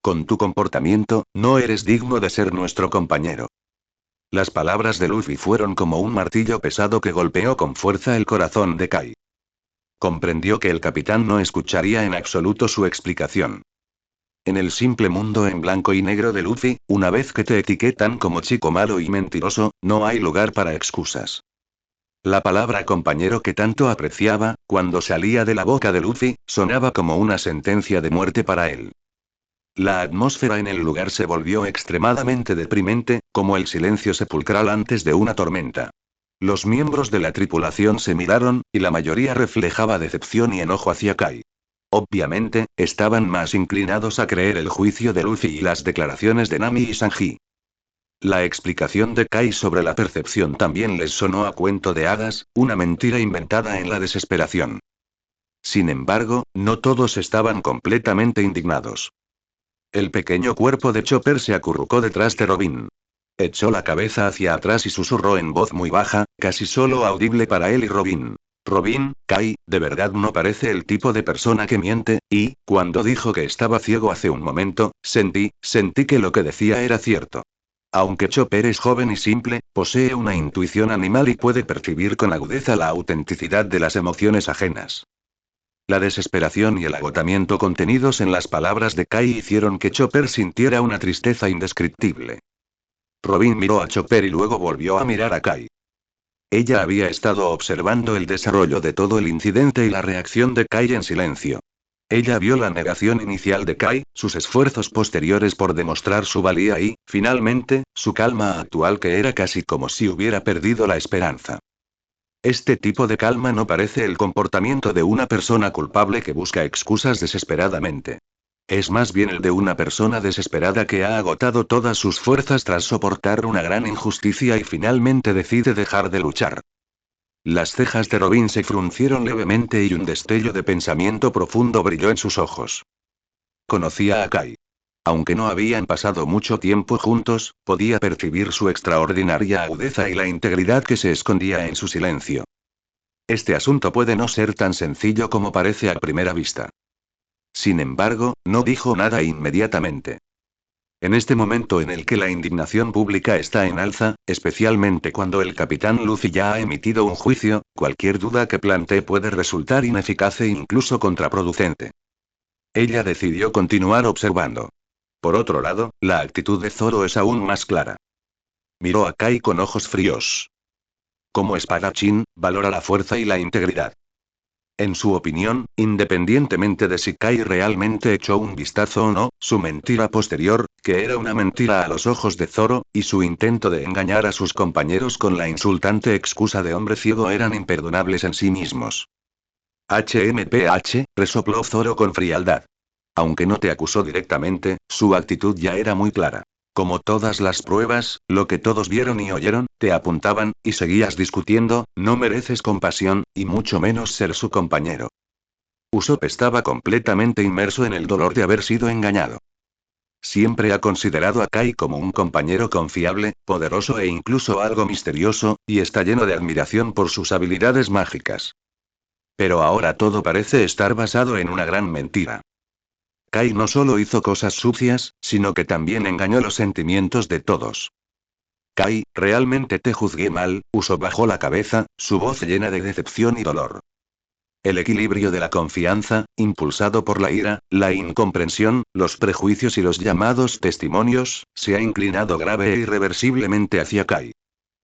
Speaker 1: Con tu comportamiento, no eres digno de ser nuestro compañero. Las palabras de Luffy fueron como un martillo pesado que golpeó con fuerza el corazón de Kai. Comprendió que el capitán no escucharía en absoluto su explicación. En el simple mundo en blanco y negro de Luffy, una vez que te etiquetan como chico malo y mentiroso, no hay lugar para excusas. La palabra compañero que tanto apreciaba, cuando salía de la boca de Luffy, sonaba como una sentencia de muerte para él. La atmósfera en el lugar se volvió extremadamente deprimente, como el silencio sepulcral antes de una tormenta. Los miembros de la tripulación se miraron, y la mayoría reflejaba decepción y enojo hacia Kai. Obviamente, estaban más inclinados a creer el juicio de Luffy y las declaraciones de Nami y Sanji. La explicación de Kai sobre la percepción también les sonó a cuento de hadas, una mentira inventada en la desesperación. Sin embargo, no todos estaban completamente indignados. El pequeño cuerpo de Chopper se acurrucó detrás de Robin. Echó la cabeza hacia atrás y susurró en voz muy baja, casi solo audible para él y Robin. Robin, Kai, de verdad no parece el tipo de persona que miente, y, cuando dijo que estaba ciego hace un momento, sentí que lo que decía era cierto. Aunque Chopper es joven y simple, posee una intuición animal y puede percibir con agudeza la autenticidad de las emociones ajenas. La desesperación y el agotamiento contenidos en las palabras de Kai hicieron que Chopper sintiera una tristeza indescriptible. Robin miró a Chopper y luego volvió a mirar a Kai. Ella había estado observando el desarrollo de todo el incidente y la reacción de Kai en silencio. Ella vio la negación inicial de Kai, sus esfuerzos posteriores por demostrar su valía y, finalmente, su calma actual que era casi como si hubiera perdido la esperanza. Este tipo de calma no parece el comportamiento de una persona culpable que busca excusas desesperadamente. Es más bien el de una persona desesperada que ha agotado todas sus fuerzas tras soportar una gran injusticia y finalmente decide dejar de luchar. Las cejas de Robin se fruncieron levemente y un destello de pensamiento profundo brilló en sus ojos. Conocía a Kai. Aunque no habían pasado mucho tiempo juntos, podía percibir su extraordinaria agudeza y la integridad que se escondía en su silencio. Este asunto puede no ser tan sencillo como parece a primera vista. Sin embargo, no dijo nada inmediatamente. En este momento en el que la indignación pública está en alza, especialmente cuando el capitán Luffy ya ha emitido un juicio, cualquier duda que plantee puede resultar ineficaz e incluso contraproducente. Ella decidió continuar observando. Por otro lado, la actitud de Zoro es aún más clara. Miró a Kai con ojos fríos. Como espadachín, valora la fuerza y la integridad. En su opinión, independientemente de si Kai realmente echó un vistazo o no, su mentira posterior, que era una mentira a los ojos de Zoro, y su intento de engañar a sus compañeros con la insultante excusa de hombre ciego eran imperdonables en sí mismos. HMPH, resopló Zoro con frialdad. Aunque no te acusó directamente, su actitud ya era muy clara. Como todas las pruebas, lo que todos vieron y oyeron, te apuntaban, y seguías discutiendo, no mereces compasión, y mucho menos ser su compañero. Usopp estaba completamente inmerso en el dolor de haber sido engañado. Siempre ha considerado a Kai como un compañero confiable, poderoso e incluso algo misterioso, y está lleno de admiración por sus habilidades mágicas. Pero ahora todo parece estar basado en una gran mentira. Kai no solo hizo cosas sucias, sino que también engañó los sentimientos de todos. Kai, realmente te juzgué mal, Usopp bajó la cabeza, su voz llena de decepción y dolor. El equilibrio de la confianza, impulsado por la ira, la incomprensión, los prejuicios y los llamados testimonios, se ha inclinado grave e irreversiblemente hacia Kai.